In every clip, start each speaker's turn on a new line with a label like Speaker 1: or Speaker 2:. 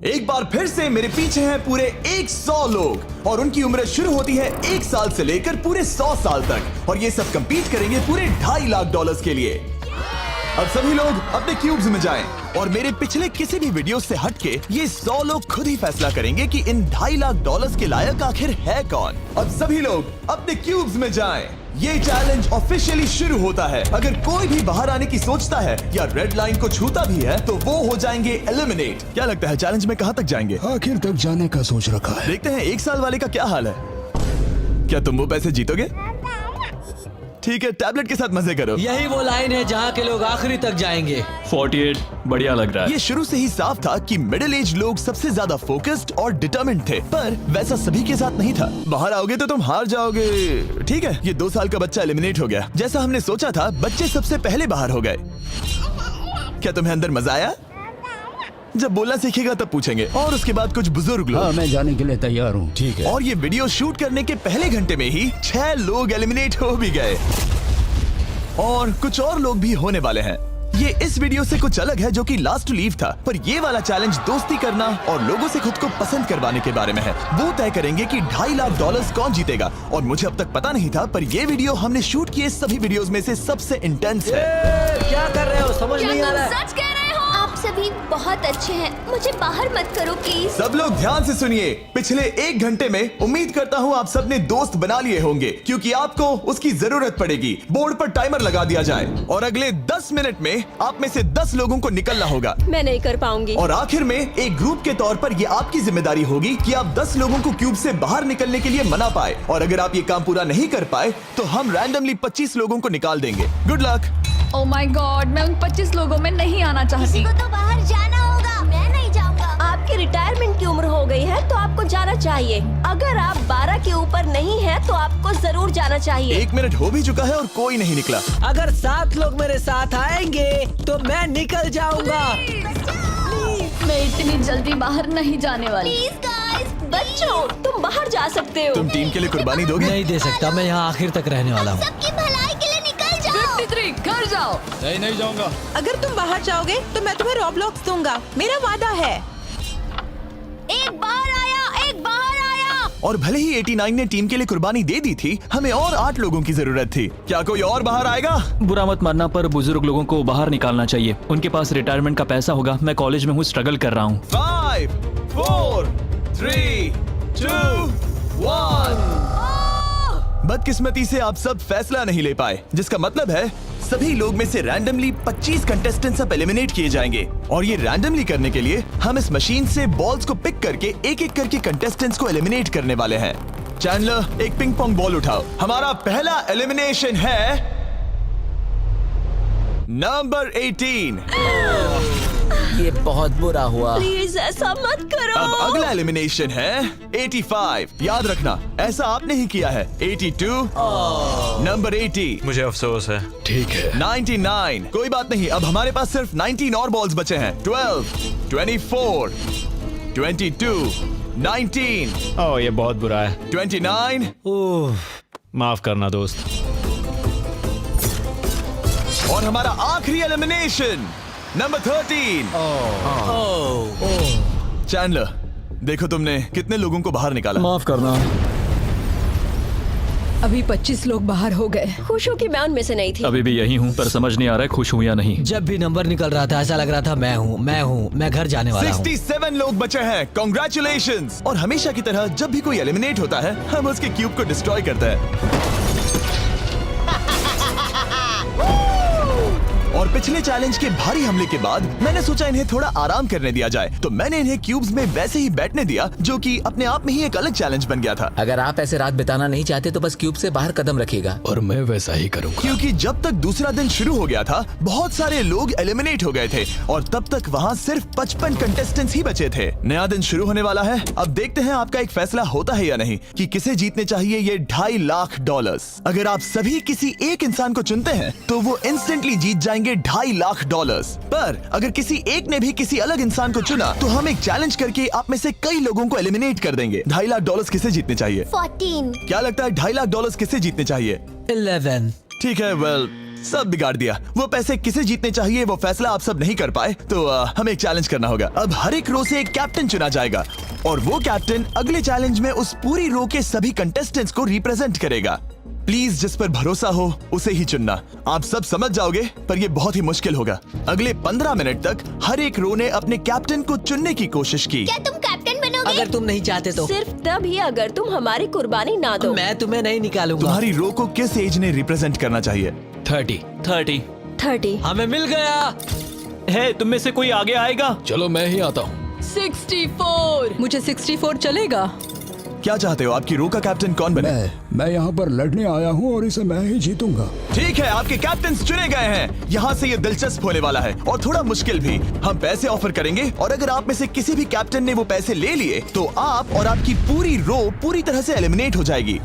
Speaker 1: एक बार फिर से मेरे पीछे हैं पूरे 100 लोग और उनकी उम्र शुरू होती है 1 साल से लेकर पूरे 100 साल तक और ये सब compete करेंगे पूरे $2.5 लाख के लिए। अब सभी लोग अपने क्यूब्स में जाएं और मेरे पिछले किसी भी वीडियो से हटके ये 100 लोग खुद ही फैसला करेंगे कि इन $2.5 लाख के लायक आखिर है कौन। अब सभी लोग अपने क्यूब्स में जाएं। ये चैलेंज ऑफिशियली शुरू होता है। अगर कोई भी बाहर आने की सोचता है या रेड लाइन को छूता भी है तो वो हो जाएंगे एलिमिनेट। क्या लगता है चैलेंज में कहां तक जाएंगे?
Speaker 2: आखिर तक जाने का सोच रखा है।
Speaker 1: देखते हैं 1 साल वाले का क्या हाल है। क्या तुम वो पैसे जीतोगे? ठीक है, टैबलेट के साथ मजे करो।
Speaker 3: यही वो लाइन है जहाँ के लोग आखिरी तक जाएंगे।
Speaker 4: 48 बढ़िया लग रहा है।
Speaker 1: ये शुरू से ही साफ था कि मिडिल एज लोग सबसे ज्यादा फोकस्ड और डिटरमिन्ड थे, पर वैसा सभी के साथ नहीं था। बाहर आओगे तो तुम हार जाओगे। ठीक है, ये 2 साल का बच्चा एलिमिनेट हो गया। जैसा हमने सोचा था, बच्चे सबसे पहले बाहर हो गए। क्या तुम्हें अंदर मजा आया? जब बोलना सीखेगा तब पूछेंगे। और उसके बाद कुछ बुजुर्ग लोग।
Speaker 2: हाँ, मैं जाने के लिए तैयार हूँ। ठीक है।
Speaker 1: और ये वीडियो शूट करने के पहले घंटे में ही 6 लोग एलिमिनेट हो भी गए और कुछ और लोग भी होने वाले हैं। ये इस वीडियो से कुछ अलग है जो कि लास्ट टू लीव था, पर ये वाला चैलेंज दोस्ती करना और लोगों से खुद को पसंद करवाने के बारे में है। वो तय करेंगे कि $2.5 लाख कौन जीतेगा और मुझे अब तक पता नहीं था, पर ये वीडियो हमने शूट किए सभी वीडियोस में से सबसे इंटेंस है।
Speaker 3: क्या कर रहे हो? समझ नहीं आ रहा है।
Speaker 5: सच कह रहे हो? आप सभी बहुत अच्छे हैं, मुझे बाहर मत करो प्लीज।
Speaker 1: सब लोग ध्यान से सुनिए। पिछले 1 घंटे में उम्मीद करता हूँ आप सबने दोस्त बना लिए होंगे, क्योंकि आपको उसकी जरूरत पड़ेगी। बोर्ड पर टाइमर लगा दिया जाए और अगले 10 मिनट में आप में से 10 लोगों को निकलना होगा।
Speaker 5: मैं नहीं कर पाऊंगी।
Speaker 1: और आखिर में एक ग्रुप के तौर पर ये आपकी जिम्मेदारी होगी कि आप 10 लोगों को क्यूब से बाहर निकलने के लिए मना पाए। और अगर आप ये काम पूरा नहीं कर पाए तो हम रैंडमली 25 लोगों को निकाल देंगे। Good luck.
Speaker 6: Oh my God, मैं उन 25 लोगों में नहीं आना चाहती।
Speaker 5: किसी को तो बाहर जाना होगा। मैं नहीं जाऊंगा। आपकी रिटायरमेंट की उम्र हो गई है तो आपको जाना चाहिए। अगर आप 12 के ऊपर नहीं हैं तो आपको जरूर जाना चाहिए।
Speaker 1: 1 मिनट हो भी चुका है और कोई नहीं निकला।
Speaker 3: अगर 7 लोग मेरे साथ आएंगे तो मैं निकल जाऊंगा।
Speaker 6: मैं इतनी जल्दी बाहर नहीं जाने वाली।
Speaker 5: प्लीज गाइस, बच्चों तुम बाहर जा सकते हो।
Speaker 1: तुम टीम के लिए कुर्बानी दोगे?
Speaker 3: नहीं दे सकता, मैं यहाँ आखिर तक रहने वाला हूँ।
Speaker 5: सबकी भलाई के लिए निकल जाओ।
Speaker 6: 53 घर जाओ।
Speaker 2: नहीं जाऊंगा।
Speaker 7: अगर तुम बाहर जाओगे तो मैं तुम्हें रॉब्लॉक्स दूंगा, मेरा वादा है।
Speaker 5: एक बाहर आया, एक बाहर आया।
Speaker 1: और भले ही 89 ने टीम के लिए कुर्बानी दे दी थी, हमें और 8 लोगों की जरूरत थी। क्या कोई और बाहर आएगा?
Speaker 4: बुरा मत मानना, पर बुजुर्ग लोगों को बाहर निकालना चाहिए। उनके पास रिटायरमेंट का पैसा होगा। मैं कॉलेज में हूँ, स्ट्रगल कर रहा हूँ।
Speaker 1: 5 4 3 2 1। बदकिस्मती से आप सब फैसला नहीं ले पाए, जिसका मतलब है सभी लोग में से रैंडमली 25 कंटेस्टेंट्स अब एलिमिनेट किए जाएंगे। और ये रैंडमली करने के लिए हम इस मशीन से बॉल्स को पिक करके एक एक करके कंटेस्टेंट्स को एलिमिनेट करने वाले हैं। चैंडलर, एक पिंग पोंग बॉल उठाओ। हमारा पहला एलिमिनेशन है नंबर 18।
Speaker 3: ये बहुत बुरा हुआ।
Speaker 5: प्लीज ऐसा मत करो।
Speaker 1: अब अगला एलिमिनेशन है 85। याद रखना, ऐसा आपने ही किया है। 82, नंबर 80,
Speaker 8: मुझे अफसोस है।
Speaker 2: ठीक है।
Speaker 1: 99। कोई बात नहीं, अब हमारे पास सिर्फ 19 और बॉल्स बचे हैं। 12, 24, 22, 19,
Speaker 8: ओह ये बहुत बुरा है।
Speaker 1: 29,
Speaker 3: ओह,
Speaker 8: माफ करना दोस्त।
Speaker 1: और हमारा आखिरी एलिमिनेशन नंबर 13। चैंडलर, देखो तुमने कितने लोगों को बाहर निकाला।
Speaker 4: माफ करना।
Speaker 6: अभी 25 लोग बाहर हो गए।
Speaker 5: खुश हूँ कि मैं उनमें से नहीं थी।
Speaker 4: अभी भी यही हूँ, पर समझ नहीं आ रहा है खुश हूँ या नहीं।
Speaker 3: जब भी नंबर निकल रहा था ऐसा लग रहा था मैं घर जाने वाला हूँ।
Speaker 1: 67 लोग बचे हैं। कॉन्ग्रेचुलेशंस। और हमेशा की तरह जब भी कोई एलिमिनेट होता है, हम उसके क्यूब को डिस्ट्रॉय करते हैं। और पिछले चैलेंज के भारी हमले के बाद मैंने सोचा इन्हें थोड़ा आराम करने दिया जाए, तो मैंने इन्हें क्यूब्स में वैसे ही बैठने दिया, जो कि अपने आप में ही एक अलग चैलेंज बन गया था।
Speaker 9: अगर आप ऐसे रात बिताना नहीं चाहते तो बस क्यूब से बाहर कदम रखिएगा।
Speaker 2: और मैं वैसा ही करूंगा।
Speaker 1: क्योंकि जब तक दूसरा दिन शुरू हो गया था, बहुत सारे लोग एलिमिनेट हो गए थे और तब तक वहाँ सिर्फ 55 कंटेस्टेंट्स ही बचे थे। नया दिन शुरू होने वाला है। अब देखते हैं आपका एक फैसला होता है या नहीं कि किसे जीतने चाहिए ये $2.5 लाख। अगर आप सभी किसी एक इंसान को चुनते हैं तो वो इंस्टेंटली जीत जाएंगे $2.5 लाख। पर अगर किसी एक ने भी किसी अलग इंसान को चुना तो हम एक चैलेंज करके आप में से कई लोगों को एलिमिनेट कर देंगे। $2.5 लाख किसे जीतने चाहिए?
Speaker 5: 14।
Speaker 1: क्या लगता है $2.5 लाख किसे जीतने चाहिए?
Speaker 3: 11।
Speaker 1: ठीक है, वेल सब बिगाड़ दिया। वो पैसे किसे जीतने चाहिए वो फैसला आप सब नहीं कर पाए, तो हमें एक चैलेंज करना होगा। अब हर एक रो से एक कैप्टन चुना जाएगा और वो कैप्टन अगले चैलेंज में उस पूरी रो के सभी कंटेस्टेंट्स को रिप्रेजेंट करेगा। प्लीज जिस पर भरोसा हो उसे ही चुनना। आप सब समझ जाओगे, पर ये बहुत ही मुश्किल होगा। अगले 15 मिनट तक हर एक रो ने अपने कैप्टन को चुनने की कोशिश की।
Speaker 5: क्या तुम कैप्टन बनोगे?
Speaker 3: अगर तुम नहीं चाहते तो
Speaker 5: सिर्फ तभी अगर तुम हमारी कुर्बानी ना दो।
Speaker 3: मैं तुम्हें नहीं निकालूंगा।
Speaker 1: तुम्हारी रो को किस एज ने रिप्रेजेंट करना चाहिए?
Speaker 2: 30।
Speaker 5: 30।
Speaker 3: हमें मिल गया।
Speaker 4: है तुम में से कोई आगे आएगा?
Speaker 2: चलो मैं ही आता हूँ।
Speaker 7: 64। मुझे 64 चलेगा।
Speaker 1: क्या चाहते हो, आपकी रो का कैप्टन कौन बने?
Speaker 2: मैं यहाँ पर लड़ने आया हूँ और इसे मैं ही जीतूंगा।
Speaker 1: ठीक है, आपके कैप्टन चुने गए हैं। यहाँ से ये दिलचस्प होने वाला है और थोड़ा मुश्किल भी। हम पैसे ऑफर करेंगे और अगर आप में से किसी भी कैप्टन ने वो पैसे ले लिए तो आप और आपकी पूरी रो पूरी तरह से एलिमिनेट हो जाएगी।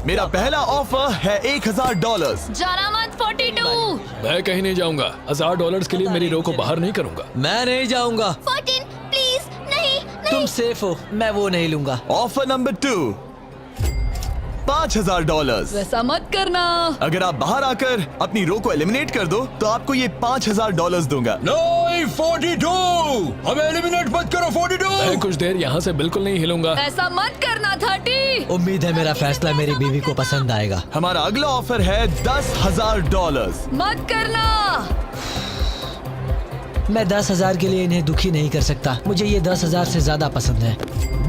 Speaker 1: मेरा पहला ऑफर है $1000।
Speaker 6: जाना मत 42।
Speaker 2: मैं कहीं नहीं जाऊंगा। $1000 के लिए मेरी रो को बाहर नहीं करूंगा।
Speaker 3: मैं नहीं जाऊंगा।
Speaker 5: 14 प्लीज। नहीं
Speaker 3: तुम सेफ हो, मैं वो नहीं लूंगा।
Speaker 1: Offer number 2, $5000।
Speaker 7: वैसा मत करना।
Speaker 1: अगर आप बाहर आकर अपनी रो को एलिमिनेट कर दो तो आपको ये $5000 दूंगा।
Speaker 2: नहीं, 42। हमें एलिमिनेट मत करो। 42। मैं कुछ देर यहाँ से बिल्कुल नहीं हिलूंगा।
Speaker 7: ऐसा मत करना 30।
Speaker 3: उम्मीद है मेरा फैसला मेरी बीवी को पसंद आएगा।
Speaker 1: हमारा अगला ऑफर है $10,000।
Speaker 7: मत करना।
Speaker 3: मैं 10,000 के लिए इन्हें दुखी नहीं कर सकता। मुझे ये 10,000 से ज्यादा पसंद है।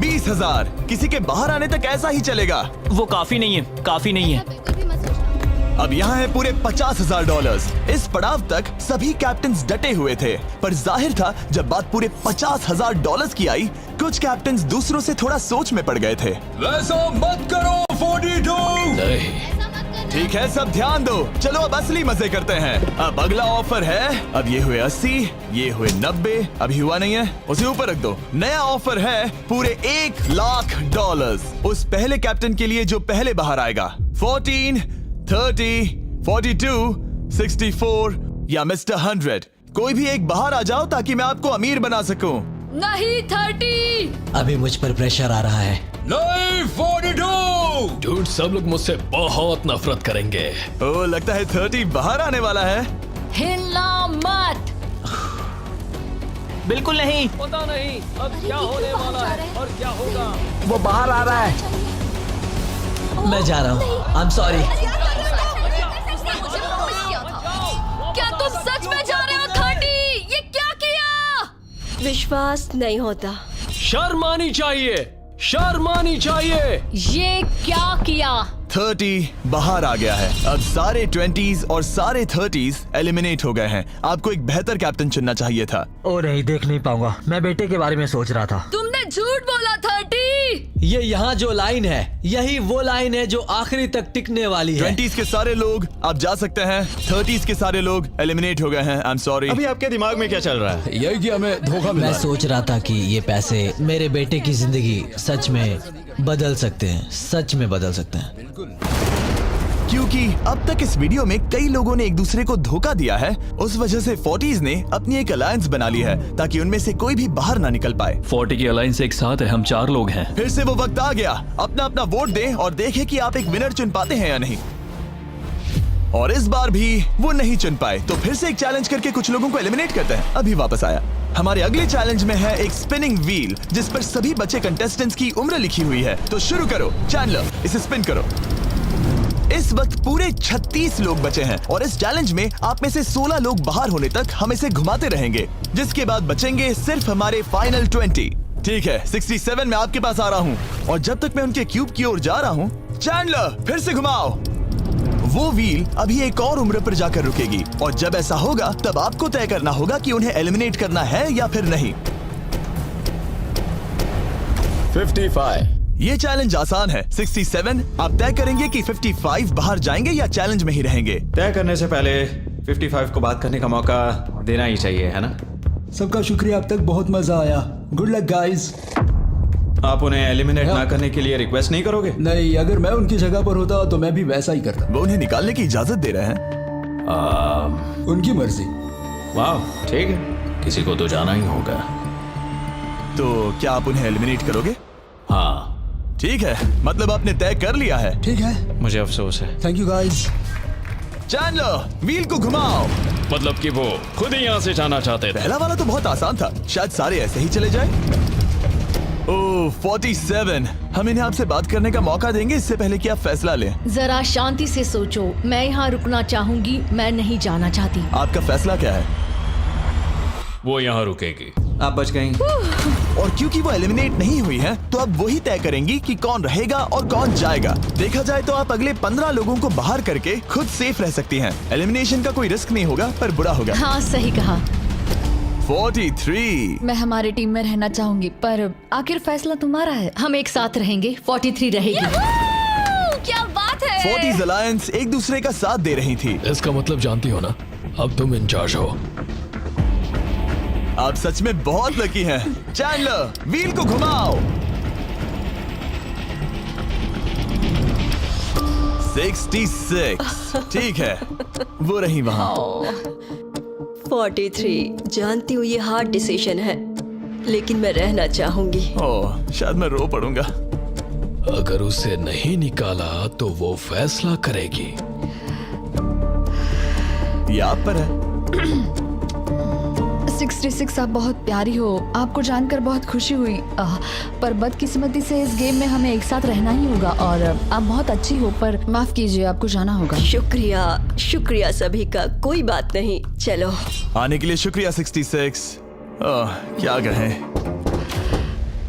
Speaker 1: 20,000। किसी के बाहर आने तक ऐसा ही चलेगा।
Speaker 4: वो काफी नहीं है, काफी नहीं है।
Speaker 1: अब यहाँ है पूरे $50,000। इस पड़ाव तक सभी कैप्टन्स डटे हुए थे, पर जाहिर था जब बात पूरे $50,000 की आई, कुछ कैप्टन्स दूसरों से थोड़ा सोच में पड़ गए थे।
Speaker 2: वैसा मत करो। 42। नहीं।
Speaker 1: ठीक है, सब ध्यान दो। चलो अब असली मजे करते हैं। अब अगला ऑफर है, अब ये हुए 80, ये हुए 90, अभी हुआ नहीं है, उसे ऊपर रख दो। नया ऑफर है पूरे $1,00,000 उस पहले कैप्टन के लिए जो पहले बाहर आएगा। 14, 30, 42, 64 या मिस्टर 100। कोई भी एक बाहर आ जाओ ताकि मैं आपको अमीर बना सकूं।
Speaker 7: नहीं 30।
Speaker 3: अभी मुझ पर प्रेशर आ रहा है।
Speaker 2: नहीं, 42। झूठ, सब लोग मुझसे बहुत नफरत करेंगे।
Speaker 1: ओ, लगता है 30 बाहर आने वाला है।
Speaker 7: हिलना मत।
Speaker 4: बिल्कुल नहीं।
Speaker 3: पता नहीं अब क्या होने वाला है और क्या होगा। वो बाहर आ रहा है। मैं जा रहा हूँ। आई एम सॉरी।
Speaker 7: क्या तुम सच में जा रहे हो 30? ये क्या किया?
Speaker 5: विश्वास नहीं होता।
Speaker 2: शर्म आनी चाहिए, शर्म आनी चाहिए।
Speaker 7: ये क्या किया?
Speaker 1: 30 बाहर आ गया है। अब सारे 20s और सारे 30s एलिमिनेट हो गए हैं। आपको एक बेहतर कैप्टन चुनना चाहिए था।
Speaker 3: ओ नहीं, देख नहीं पाऊंगा। मैं बेटे के बारे में सोच रहा था।
Speaker 7: तुमने झूठ बोला 30।
Speaker 3: ये यहाँ जो लाइन है, यही वो लाइन है जो आखिरी तक टिकने वाली है।
Speaker 1: 20s के सारे लोग आप जा सकते हैं, 30s के सारे लोग एलिमिनेट हो गए हैं। आई एम सॉरी।
Speaker 8: अभी आपके दिमाग में क्या चल रहा है?
Speaker 2: यही कि हमें धोखा मिला
Speaker 3: मैं
Speaker 2: है।
Speaker 3: सोच रहा था कि ये पैसे मेरे बेटे की जिंदगी सच में बदल सकते हैं, सच में बदल सकते हैं।
Speaker 1: क्योंकि अब तक इस वीडियो में कई लोगों ने एक दूसरे को धोखा दिया है, उस वजह से 40s ने अपनी एक अलायंस बना ली है ताकि उनमें से कोई भी बाहर ना निकल पाए।
Speaker 4: 40 की अलायंस एक साथ है, हम 4 लोग हैं।
Speaker 1: फिर से वो वक्त आ गया, अपना अपना वोट दें और देखें कि आप एक विनर चुन पाते हैं या नहीं। और इस बार भी वो नहीं चुन पाए, तो फिर से एक चैलेंज करके कुछ लोगों को एलिमिनेट करते हैं। अभी वापस आया। हमारे अगले चैलेंज में है एक स्पिनिंग व्हील जिस पर सभी बचे कंटेस्टेंट्स की उम्र लिखी हुई है। तो शुरू करो चैंडलर, इसे स्पिन करो। इस वक्त पूरे 36 लोग बचे हैं और इस चैलेंज में आप में से 16 लोग बाहर होने तक हम इसे घुमाते रहेंगे, जिसके बाद बचेंगे सिर्फ हमारे फाइनल 20। ठीक है, 67 में आपके पास आ रहा हूँ और जब तक मैं उनके क्यूब की ओर जा रहा हूँ, चैंडलर फिर से घुमाओ। वो व्हील अभी एक और उम्र पर जाकर रुकेगी और जब ऐसा होगा तब आपको तय करना होगा कि उन्हें एलिमिनेट करना है या फिर नहीं।
Speaker 2: 55।
Speaker 1: ये चैलेंज आसान है। 67 आप तय करेंगे कि 55 बाहर जाएंगे या चैलेंज में ही रहेंगे।
Speaker 8: तय करने से पहले 55 को बात करने का मौका देना ही चाहिए, है ना?
Speaker 2: सबका शुक्रिया, अब तक बहुत मजा आया। Good luck guys.
Speaker 8: आप उन्हें एलिमिनेट ना करने के लिए रिक्वेस्ट नहीं करोगे?
Speaker 2: नहीं, अगर मैं उनकी जगह पर होता तो मैं भी वैसा ही करता।
Speaker 1: वो उन्हें निकालने की इजाजत दे रहे हैं।
Speaker 2: उनकी मर्जी।
Speaker 8: वाह, ठीक है।
Speaker 2: किसी को तो जाना ही होगा।
Speaker 1: तो क्या आप उन्हें एलिमिनेट करोगे?
Speaker 2: हाँ
Speaker 1: ठीक है, मतलब आपने तय कर लिया है।
Speaker 2: ठीक है,
Speaker 8: मुझे अफसोस है।
Speaker 2: Thank you guys.
Speaker 1: Chandler, wheel को घुमाओ।
Speaker 2: मतलब कि वो खुद ही यहाँ से जाना चाहते थे।
Speaker 1: पहला वाला तो बहुत आसान था, शायद सारे ऐसे ही चले जाए। ओह 47, हम इन्हें आपसे बात करने का मौका देंगे इससे पहले कि आप फैसला लें।
Speaker 7: जरा शांति से सोचो, मैं यहाँ रुकना चाहूंगी, मैं नहीं जाना चाहती।
Speaker 1: आपका फैसला क्या है?
Speaker 2: वो यहाँ रुकेगी।
Speaker 8: आप बच गई।
Speaker 1: और क्योंकि वो एलिमिनेट नहीं हुई है, तो अब वही तय करेंगी कि कौन रहेगा और कौन जाएगा। देखा जाए तो आप अगले 15 लोगों को बाहर करके खुद सेफ रह सकती हैं। एलिमिनेशन का कोई रिस्क नहीं होगा, पर बुरा होगा।
Speaker 7: हाँ सही कहा।
Speaker 1: 43।
Speaker 6: मैं हमारी टीम में रहना चाहूंगी, पर आखिर फैसला तुम्हारा है।
Speaker 7: हम एक साथ रहेंगे। 43 रहेगी।
Speaker 5: क्या बात है।
Speaker 1: 40s अलायंस एक दूसरे का साथ दे रही थी।
Speaker 2: इसका मतलब जानती हो ना, अब तुम इंचार्ज हो।
Speaker 1: आप सच में बहुत लकी हैं। चैंडलर, व्हील को घुमाओ। 66। ठीक है, वो रही वहां।
Speaker 5: 43, जानती हूँ ये हार्ड डिसीजन है, लेकिन मैं रहना चाहूंगी।
Speaker 1: ओह, शायद मैं रो पड़ूंगा।
Speaker 2: अगर उसे नहीं निकाला तो वो फैसला करेगी।
Speaker 1: ये आप पर है।
Speaker 6: 66 आप बहुत प्यारी हो, आपको जानकर बहुत खुशी हुई। पर बदकिस्मती से इस गेम में हमें एक साथ रहना ही होगा। और आप बहुत अच्छी हो, पर माफ कीजिए, आपको जाना होगा।
Speaker 5: शुक्रिया, शुक्रिया सभी का। कोई बात नहीं, चलो।
Speaker 1: आने के लिए शुक्रिया 66। क्या कहें।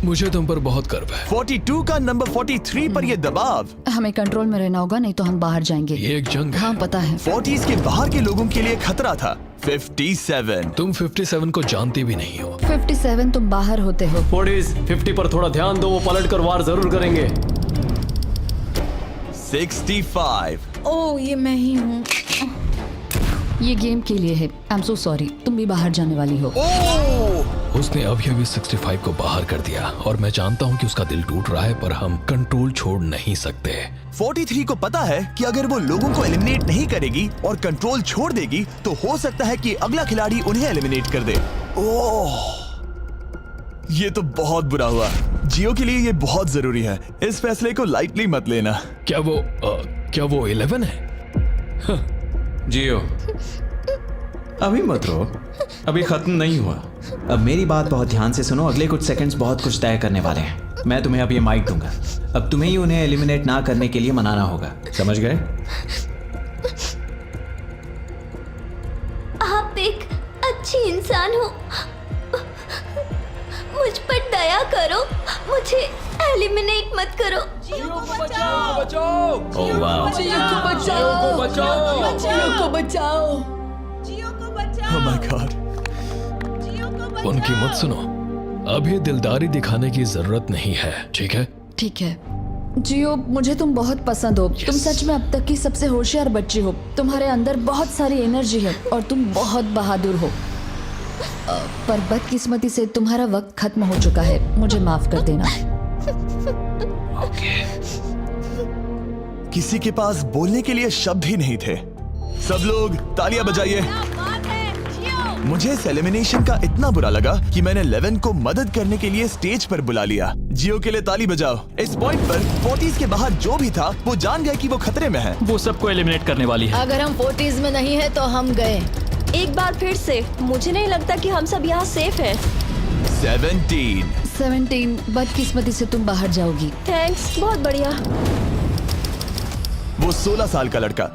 Speaker 2: मुझे तुम पर बहुत गर्व है।
Speaker 1: 42 का नंबर 43 पर ये दबाव।
Speaker 6: हमें कंट्रोल में रहना होगा, नहीं तो हम बाहर जाएंगे।
Speaker 2: ये एक जंग है।
Speaker 6: हाँ पता है।
Speaker 1: 40s के बाहर के लोगों के लिए खतरा था। 57।
Speaker 2: तुम 57 को जानती भी नहीं हो।
Speaker 6: 57 तुम बाहर होते हो।
Speaker 10: 50 पर थोड़ा ध्यान दो, वो पलट कर वार जरूर करेंगे।
Speaker 1: 65।
Speaker 6: ओह ये मैं ही हूँ। ये गेम के लिए है। आई एम सो सॉरी, तुम भी बाहर जाने वाली हो।
Speaker 2: उसने अभी 65 को बाहर कर दिया और मैं जानता हूँ कि उसका दिल टूट रहा है, पर हम कंट्रोल छोड़ नहीं सकते।
Speaker 1: 43 को पता है कि अगर वो लोगों को एलिमिनेट नहीं करेगी और कंट्रोल छोड़ देगी, तो हो सकता है कि अगला खिलाड़ी उन्हें एलिमिनेट कर दे। ओह, ये तो बहुत बुरा हुआ। जियो के लिए ये बहुत जरूरी है। इस फैसले को लाइटली मत लेना।
Speaker 2: क्या वो 11 है?
Speaker 8: जियो, अभी मत रो, अभी खत्म नहीं हुआ। अब मेरी बात बहुत ध्यान से सुनो। अगले कुछ सेकंड्स बहुत कुछ तय करने वाले हैं। मैं तुम्हें अब ये माइक दूंगा। अब तुम्हें ही उन्हें एलिमिनेट ना करने के लिए मनाना होगा, समझ गए?
Speaker 5: आप एक अच्छी इंसान हो, मुझ पर दया करो, मुझे एलिमिनेट मत करो।
Speaker 2: ओह वाह।
Speaker 1: Oh my God।
Speaker 2: उनकी मत सुनो। अभी दिलदारी दिखाने की जरूरत नहीं है, ठीक है?
Speaker 6: ठीक है। जियो, मुझे तुम बहुत पसंद हो। तुम सच में अब तक की सबसे होशियार बच्ची हो। तुम्हारे अंदर बहुत सारी एनर्जी है और तुम बहुत बहादुर हो। पर बदकिस्मती से तुम्हारा वक्त खत्म हो चुका है। मुझे माफ कर देना।
Speaker 1: किसी के पास बोलने के लिए शब्द ही नहीं थे। सब लोग तालियां बजाइए। मुझे इस एलिमिनेशन का इतना बुरा लगा कि मैंने 11 को मदद करने के लिए स्टेज पर बुला लिया। जियो के लिए ताली बजाओ। इस पॉइंट पर 40s के बाहर जो भी था वो जान गया कि वो खतरे में है।
Speaker 4: वो सबको एलिमिनेट करने वाली है।
Speaker 7: अगर हम 40s में नहीं है तो हम गए।
Speaker 5: एक बार फिर से, मुझे नहीं लगता कि हम सब यहाँ सेफ हैं।
Speaker 6: 17 बदकिस्मती से तुम बाहर जाओगी।
Speaker 5: थैंक्स, बहुत बढ़िया।
Speaker 1: वो 16 साल का लड़का।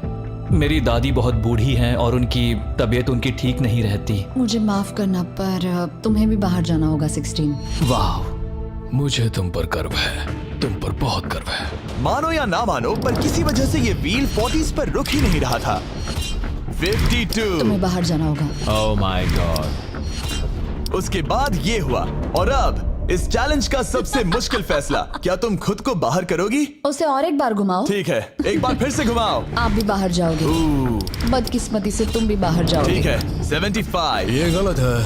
Speaker 4: मेरी दादी बहुत बूढ़ी हैं और उनकी तबीयत उनकी ठीक नहीं रहती।
Speaker 6: मुझे माफ करना, पर तुम्हें भी बाहर जाना होगा। 16।
Speaker 2: वाह, मुझे तुम पर गर्व है। तुम पर बहुत गर्व है।
Speaker 1: मानो या ना मानो, पर किसी वजह से ये व्हील 40s पर रुक ही नहीं रहा था। 52।
Speaker 6: तुम्हें बाहर जाना होगा।
Speaker 8: ओह माय गॉड।
Speaker 1: उसके बाद ये हुआ और अब इस चैलेंज का सबसे मुश्किल फैसला। क्या तुम खुद को बाहर करोगी?
Speaker 6: उसे और एक बार घुमाओ।
Speaker 1: ठीक है, एक बार फिर से घुमाओ।
Speaker 6: आप भी बाहर जाओगे। बदकिस्मती से तुम भी बाहर जाओगे।
Speaker 1: ठीक है। 75।
Speaker 2: ये गलत है।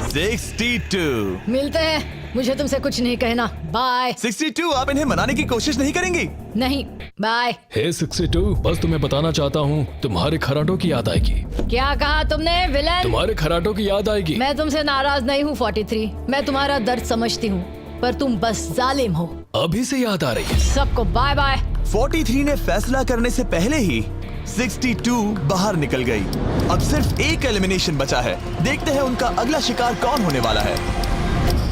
Speaker 1: 62।
Speaker 7: मिलते हैं। मुझे तुमसे कुछ नहीं कहना। बाय।
Speaker 1: 62। आप इन्हें मनाने की कोशिश नहीं करेंगी?
Speaker 7: नहीं, बाय।
Speaker 2: हे 62, बस तुम्हें बताना चाहता हूँ, तुम्हारे खराटों की याद आएगी।
Speaker 7: क्या कहा तुमने विलन?
Speaker 2: तुम्हारे खराटों की याद आएगी।
Speaker 7: मैं तुमसे नाराज नहीं हूँ 43। मैं तुम्हारा दर्द समझती हूँ, पर तुम बस जालिम हो।
Speaker 2: अभी से याद आ रही है।
Speaker 7: सबको बाय बाय।
Speaker 1: 43 ने फैसला करने से पहले ही 62 बाहर निकल गई। अब सिर्फ एक एलिमिनेशन बचा है। देखते हैं उनका अगला शिकार कौन होने वाला है।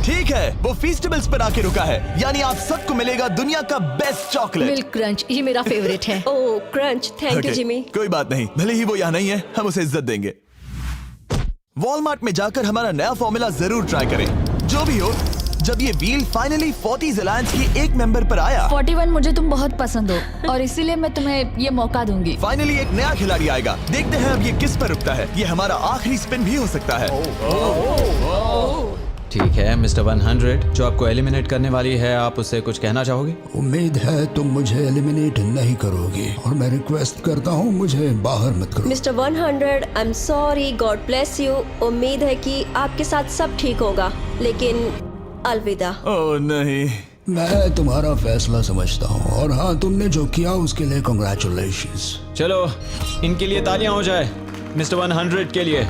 Speaker 1: ठीक है, वो फीस्टेबल्स पर आके रुका है, यानी आप सबको मिलेगा दुनिया का बेस्ट चॉकलेट।
Speaker 7: मिल्क क्रंच, ये मेरा फेवरेट है।
Speaker 5: ओह क्रंच, थैंक यू जिमी।
Speaker 1: कोई बात नहीं, भले ही वो यहाँ नहीं है, हम उसे इज्जत देंगे। वॉलमार्ट में जाकर हमारा नया फॉर्मूला जरूर ट्राई करें। जो भी हो, जब ये व्हील फाइनली 40s अलायंस की एक मेंबर पर आया,
Speaker 6: 41 मुझे तुम बहुत पसंद हो और इसीलिए मैं तुम्हें ये मौका दूंगी।
Speaker 1: फाइनली एक नया खिलाड़ी आएगा। देखते हैं अब ये किस पर रुकता है। ये हमारा आखिरी स्पिन भी हो सकता है।
Speaker 8: ठीक है मिस्टर 100, जो आपको एलिमिनेट करने वाली है, आप उससे कुछ कहना चाहोगे?
Speaker 11: उम्मीद है तुम मुझे एलिमिनेट नहीं करोगे और मैं रिक्वेस्ट करता हूँ मुझे बाहर मत करो।
Speaker 5: Mister 100, I am sorry, God bless you. उम्मीद है कि आपके साथ सब ठीक होगा, लेकिन अलविदा।
Speaker 1: ओह नहीं,
Speaker 11: मैं तुम्हारा फैसला समझता हूँ और हाँ, तुमने जो किया उसके लिए कांग्रेचुलेशंस।
Speaker 8: चलो इनके लिए तालियां हो जाए, मिस्टर 100 के लिए।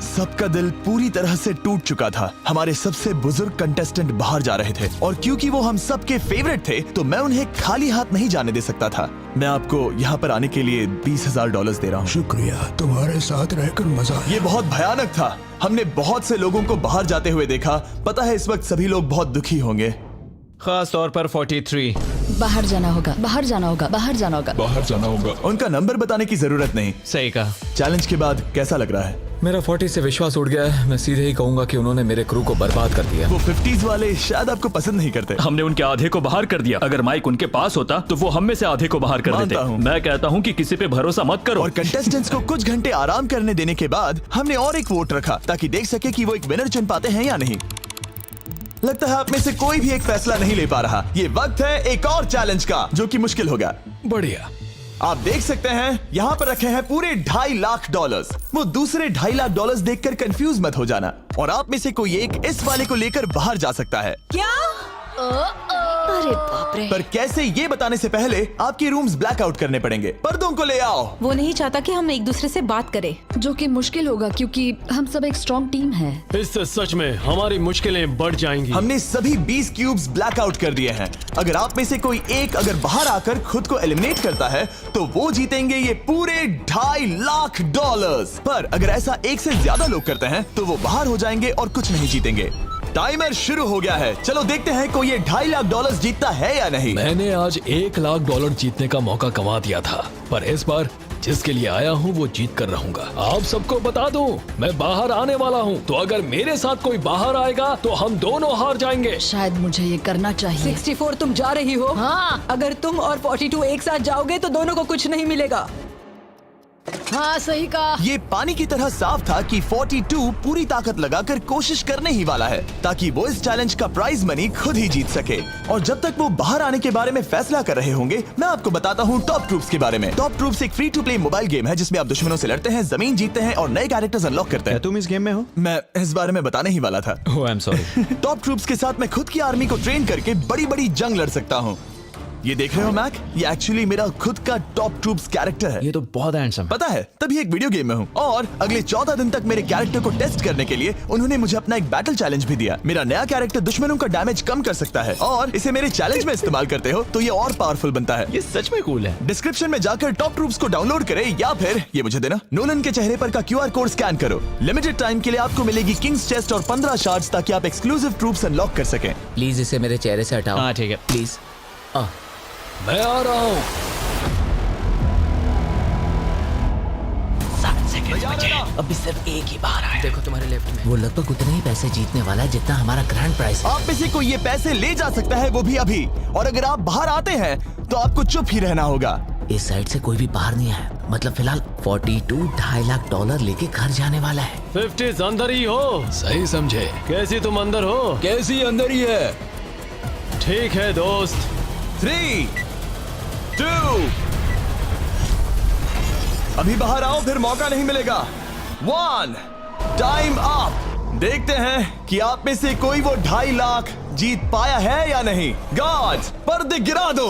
Speaker 1: सबका दिल पूरी तरह से टूट चुका था। हमारे सबसे बुजुर्ग कंटेस्टेंट बाहर जा रहे थे और क्योंकि वो हम सबके फेवरेट थे तो मैं उन्हें खाली हाथ नहीं जाने दे सकता था। मैं आपको यहाँ पर आने के लिए $20,000 दे रहा हूँ।
Speaker 11: शुक्रिया, तुम्हारे साथ रहकर मजा आया।
Speaker 1: ये बहुत भयानक था। हमने बहुत से लोगों को बाहर जाते हुए देखा। पता है इस वक्त सभी लोग बहुत दुखी होंगे,
Speaker 8: खास तौर पर 43।
Speaker 6: बाहर जाना होगा, बाहर जाना होगा, बाहर जाना होगा,
Speaker 2: बाहर जाना होगा।
Speaker 1: उनका नंबर बताने की जरूरत नहीं।
Speaker 8: सही कहा।
Speaker 1: चैलेंज के बाद कैसा लग रहा है?
Speaker 2: मेरा 40 से विश्वास उड़ गया है। मैं सीधे ही कहूंगा कि उन्होंने मेरे क्रू को बर्बाद कर दिया।
Speaker 1: वो 50s वाले शायद आपको पसंद नहीं करते।
Speaker 4: हमने उनके आधे को बाहर कर दिया। अगर माइक उनके पास होता तो वो हम में से आधे को बाहर कर
Speaker 1: मानता
Speaker 4: देते।
Speaker 1: हूं।
Speaker 4: मैं कहता हूं कि किसी पे भरोसा मत करो।
Speaker 1: और कंटेस्टेंट्स को कुछ घंटे आराम करने देने के बाद हमने और एक वोट रखा ताकि देख सके कि वो एक विनर चुन पाते हैं या नहीं। लगता है आप में से कोई भी एक फैसला नहीं ले पा रहा। ये वक्त है एक और चैलेंज का, जो कि मुश्किल होगा।
Speaker 2: बढ़िया।
Speaker 1: आप देख सकते हैं यहाँ पर रखे हैं पूरे $2.5 लाख। वो दूसरे $2.5 लाख देखकर कंफ्यूज मत हो जाना। और आप में से कोई एक इस वाले को लेकर बाहर जा सकता है।
Speaker 7: क्या? अरे बाप रे।
Speaker 1: पर कैसे, ये बताने से पहले आपके रूम्स ब्लैकआउट करने पड़ेंगे। पर्दों को ले आओ।
Speaker 7: वो नहीं चाहता कि हम एक दूसरे से बात करें,
Speaker 6: जो कि मुश्किल होगा क्योंकि हम सब एक स्ट्रॉन्ग टीम है।
Speaker 10: इससे सच में हमारी मुश्किलें बढ़ जाएंगी।
Speaker 1: हमने सभी 20 क्यूब्स ब्लैकआउट कर दिए हैं। अगर आप में से कोई एक अगर बाहर आकर खुद को एलिमिनेट करता है तो वो जीतेंगे ये पूरे $2.5 लाख। पर अगर ऐसा एक से ज्यादा लोग करते हैं तो वो बाहर हो जाएंगे और कुछ नहीं जीतेंगे। टाइमर शुरू हो गया है। चलो देखते हैं कोई ये $2.5 लाख जीतता है या नहीं।
Speaker 2: मैंने आज $1 लाख जीतने का मौका कमा दिया था, पर इस बार जिसके लिए आया हूँ वो जीत कर रहूंगा। आप सबको बता दूं, मैं बाहर आने वाला हूँ, तो अगर मेरे साथ कोई बाहर आएगा तो हम दोनों हार जाएंगे।
Speaker 6: शायद मुझे ये करना चाहिए।
Speaker 7: 64 तुम जा रही हो? हाँ। अगर तुम और 42 एक साथ जाओगे तो दोनों को कुछ नहीं मिलेगा।
Speaker 6: हाँ सही कहा।
Speaker 1: ये पानी की तरह साफ था कि 42 पूरी ताकत लगाकर कोशिश करने ही वाला है ताकि वो इस चैलेंज का प्राइज मनी खुद ही जीत सके। और जब तक वो बाहर आने के बारे में फैसला कर रहे होंगे, मैं आपको बताता हूँ टॉप ट्रूप्स के बारे में। टॉप ट्रूप्स एक free to play mobile game है जिसमें आप दुश्मनों से लड़ते हैं, जमीन जीतते हैं और नए कैरेक्टर्स अनलॉक करते हैं।
Speaker 8: तुम इस गेम में हो?
Speaker 1: मैं इस बारे में बताने ही वाला था।
Speaker 8: Oh I am sorry.
Speaker 1: Top troops के साथ मैं खुद की आर्मी को ट्रेन करके बड़ी बड़ी जंग लड़ सकता हूँ। ये देख रहे हो मैक, ये एक्चुअली मेरा खुद का टॉप ट्रूप्स कैरेक्टर है।
Speaker 8: ये तो बहुत हैंडसम।
Speaker 1: पता है, तभी एक वीडियो गेम में हूँ। और अगले 14 दिन तक मेरे कैरेक्टर को टेस्ट करने के लिए उन्होंने मुझे अपना एक बैटल चैलेंज भी दिया। मेरा नया कैरेक्टर दुश्मनों का डैमेज कम कर सकता है और इसे मेरे चैलेंज में इस्तेमाल करते हो तो ये और पावरफुल बनता है।
Speaker 8: ये सच में कूल है।
Speaker 1: डिस्क्रिप्शन में जाकर टॉप ट्रूप्स को डाउनलोड करें या फिर ये मुझे देना, नोलन के चेहरे पर का QR कोड स्कैन करो। लिमिटेड टाइम के लिए आपको मिलेगी किंग्स चेस्ट और 15 शार्ड्स ताकि आप एक्सक्लूसिव ट्रूप्स अनलॉक कर सकें।
Speaker 9: प्लीज इसे मेरे चेहरे से हटाओ।
Speaker 8: हाँ ठीक है।
Speaker 9: प्लीज।
Speaker 2: मैं आ रहा हूँ।
Speaker 9: 7 सेकंड बचे। अभी सिर्फ एक ही बाहर आया। देखो तुम्हारे लेफ्ट में। वो लगभग उतने ही पैसे जीतने वाला है जितना हमारा ग्रैंड प्राइस है।
Speaker 1: आप में से कोई ये पैसे ले जा सकता है, वो भी अभी। और अगर आप बाहर आते हैं तो आपको चुप ही रहना होगा।
Speaker 9: इस साइड से कोई भी बाहर नहीं आया। मतलब फिलहाल 42 $2.5 लाख लेके घर जाने वाला है।
Speaker 10: 50 अंदर ही हो।
Speaker 2: सही समझे।
Speaker 10: कैसी तुम अंदर हो?
Speaker 2: कैसी अंदर ही है।
Speaker 10: ठीक है दोस्त।
Speaker 1: 3, 2, अभी बाहर आओ, फिर मौका नहीं मिलेगा। 1, टाइम अप। देखते हैं कि आप में से कोई वो $2.5 लाख जीत पाया है या नहीं। गार्ड्स, पर्दे गिरा दो।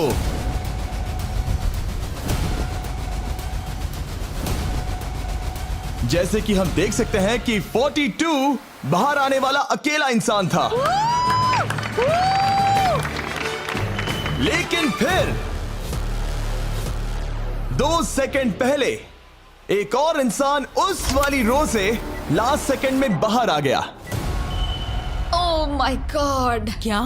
Speaker 1: जैसे कि हम देख सकते हैं कि 42 बाहर आने वाला अकेला इंसान था, लेकिन फिर 2 सेकंड पहले एक और इंसान उस वाली रो से लास्ट सेकंड में बाहर आ गया।
Speaker 6: ओह माय गॉड।
Speaker 7: क्या?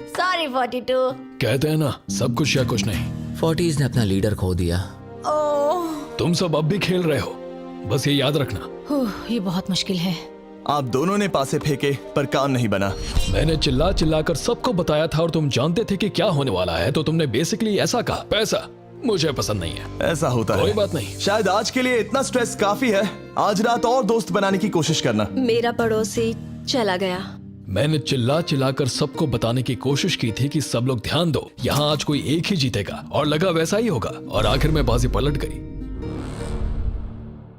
Speaker 5: सॉरी 42।
Speaker 2: कहते हैं ना, सब कुछ या कुछ नहीं।
Speaker 9: 40s ने अपना लीडर खो दिया।
Speaker 5: ओह,
Speaker 2: तुम सब अब भी खेल रहे हो, बस ये याद रखना।
Speaker 7: ये बहुत मुश्किल है।
Speaker 1: आप दोनों ने पासे फेंके पर काम नहीं बना।
Speaker 2: मैंने चिल्ला चिल्ला कर सबको बताया था और तुम जानते थे कि क्या होने वाला है, तो तुमने बेसिकली ऐसा कहा, पैसा मुझे पसंद नहीं है।
Speaker 1: ऐसा होता है।
Speaker 2: कोई बात नहीं।
Speaker 1: शायद आज के लिए इतना स्ट्रेस काफी है। आज रात और दोस्त बनाने की कोशिश करना।
Speaker 5: मेरा पड़ोसी चला गया।
Speaker 2: मैंने चिल्ला चिल्ला कर सबको बताने की कोशिश की थी कि सब लोग ध्यान दो, यहाँ आज कोई एक ही जीतेगा, और लगा वैसा ही होगा, और आखिर में बाजी पलट गई।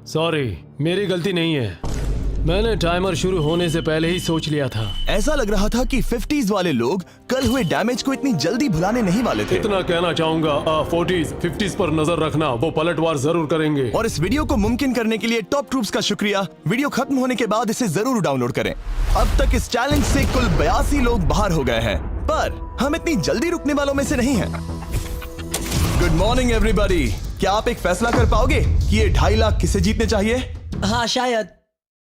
Speaker 10: सॉरी, मेरी गलती नहीं है। मैंने टाइमर शुरू होने से पहले ही सोच लिया था।
Speaker 1: ऐसा लग रहा था कि 50s वाले लोग कल हुए डैमेज को इतनी जल्दी भुलाने नहीं वाले थे।
Speaker 10: इतना कहना चाहूंगा, 40s 50s पर नजर रखना, वो पलटवार जरूर करेंगे।
Speaker 1: और इस वीडियो को मुमकिन करने के लिए टॉप ट्रूप्स का शुक्रिया। वीडियो खत्म होने के बाद इसे जरूर डाउनलोड करें। अब तक इस चैलेंज से कुल 82 लोग बाहर हो गए हैं, पर हम इतनी जल्दी रुकने वालों में से नहीं हैं। Good morning everybody. क्या आप एक फैसला कर पाओगे कि ये 2.5 लाख किसे जीतने चाहिए?
Speaker 3: हाँ शायद।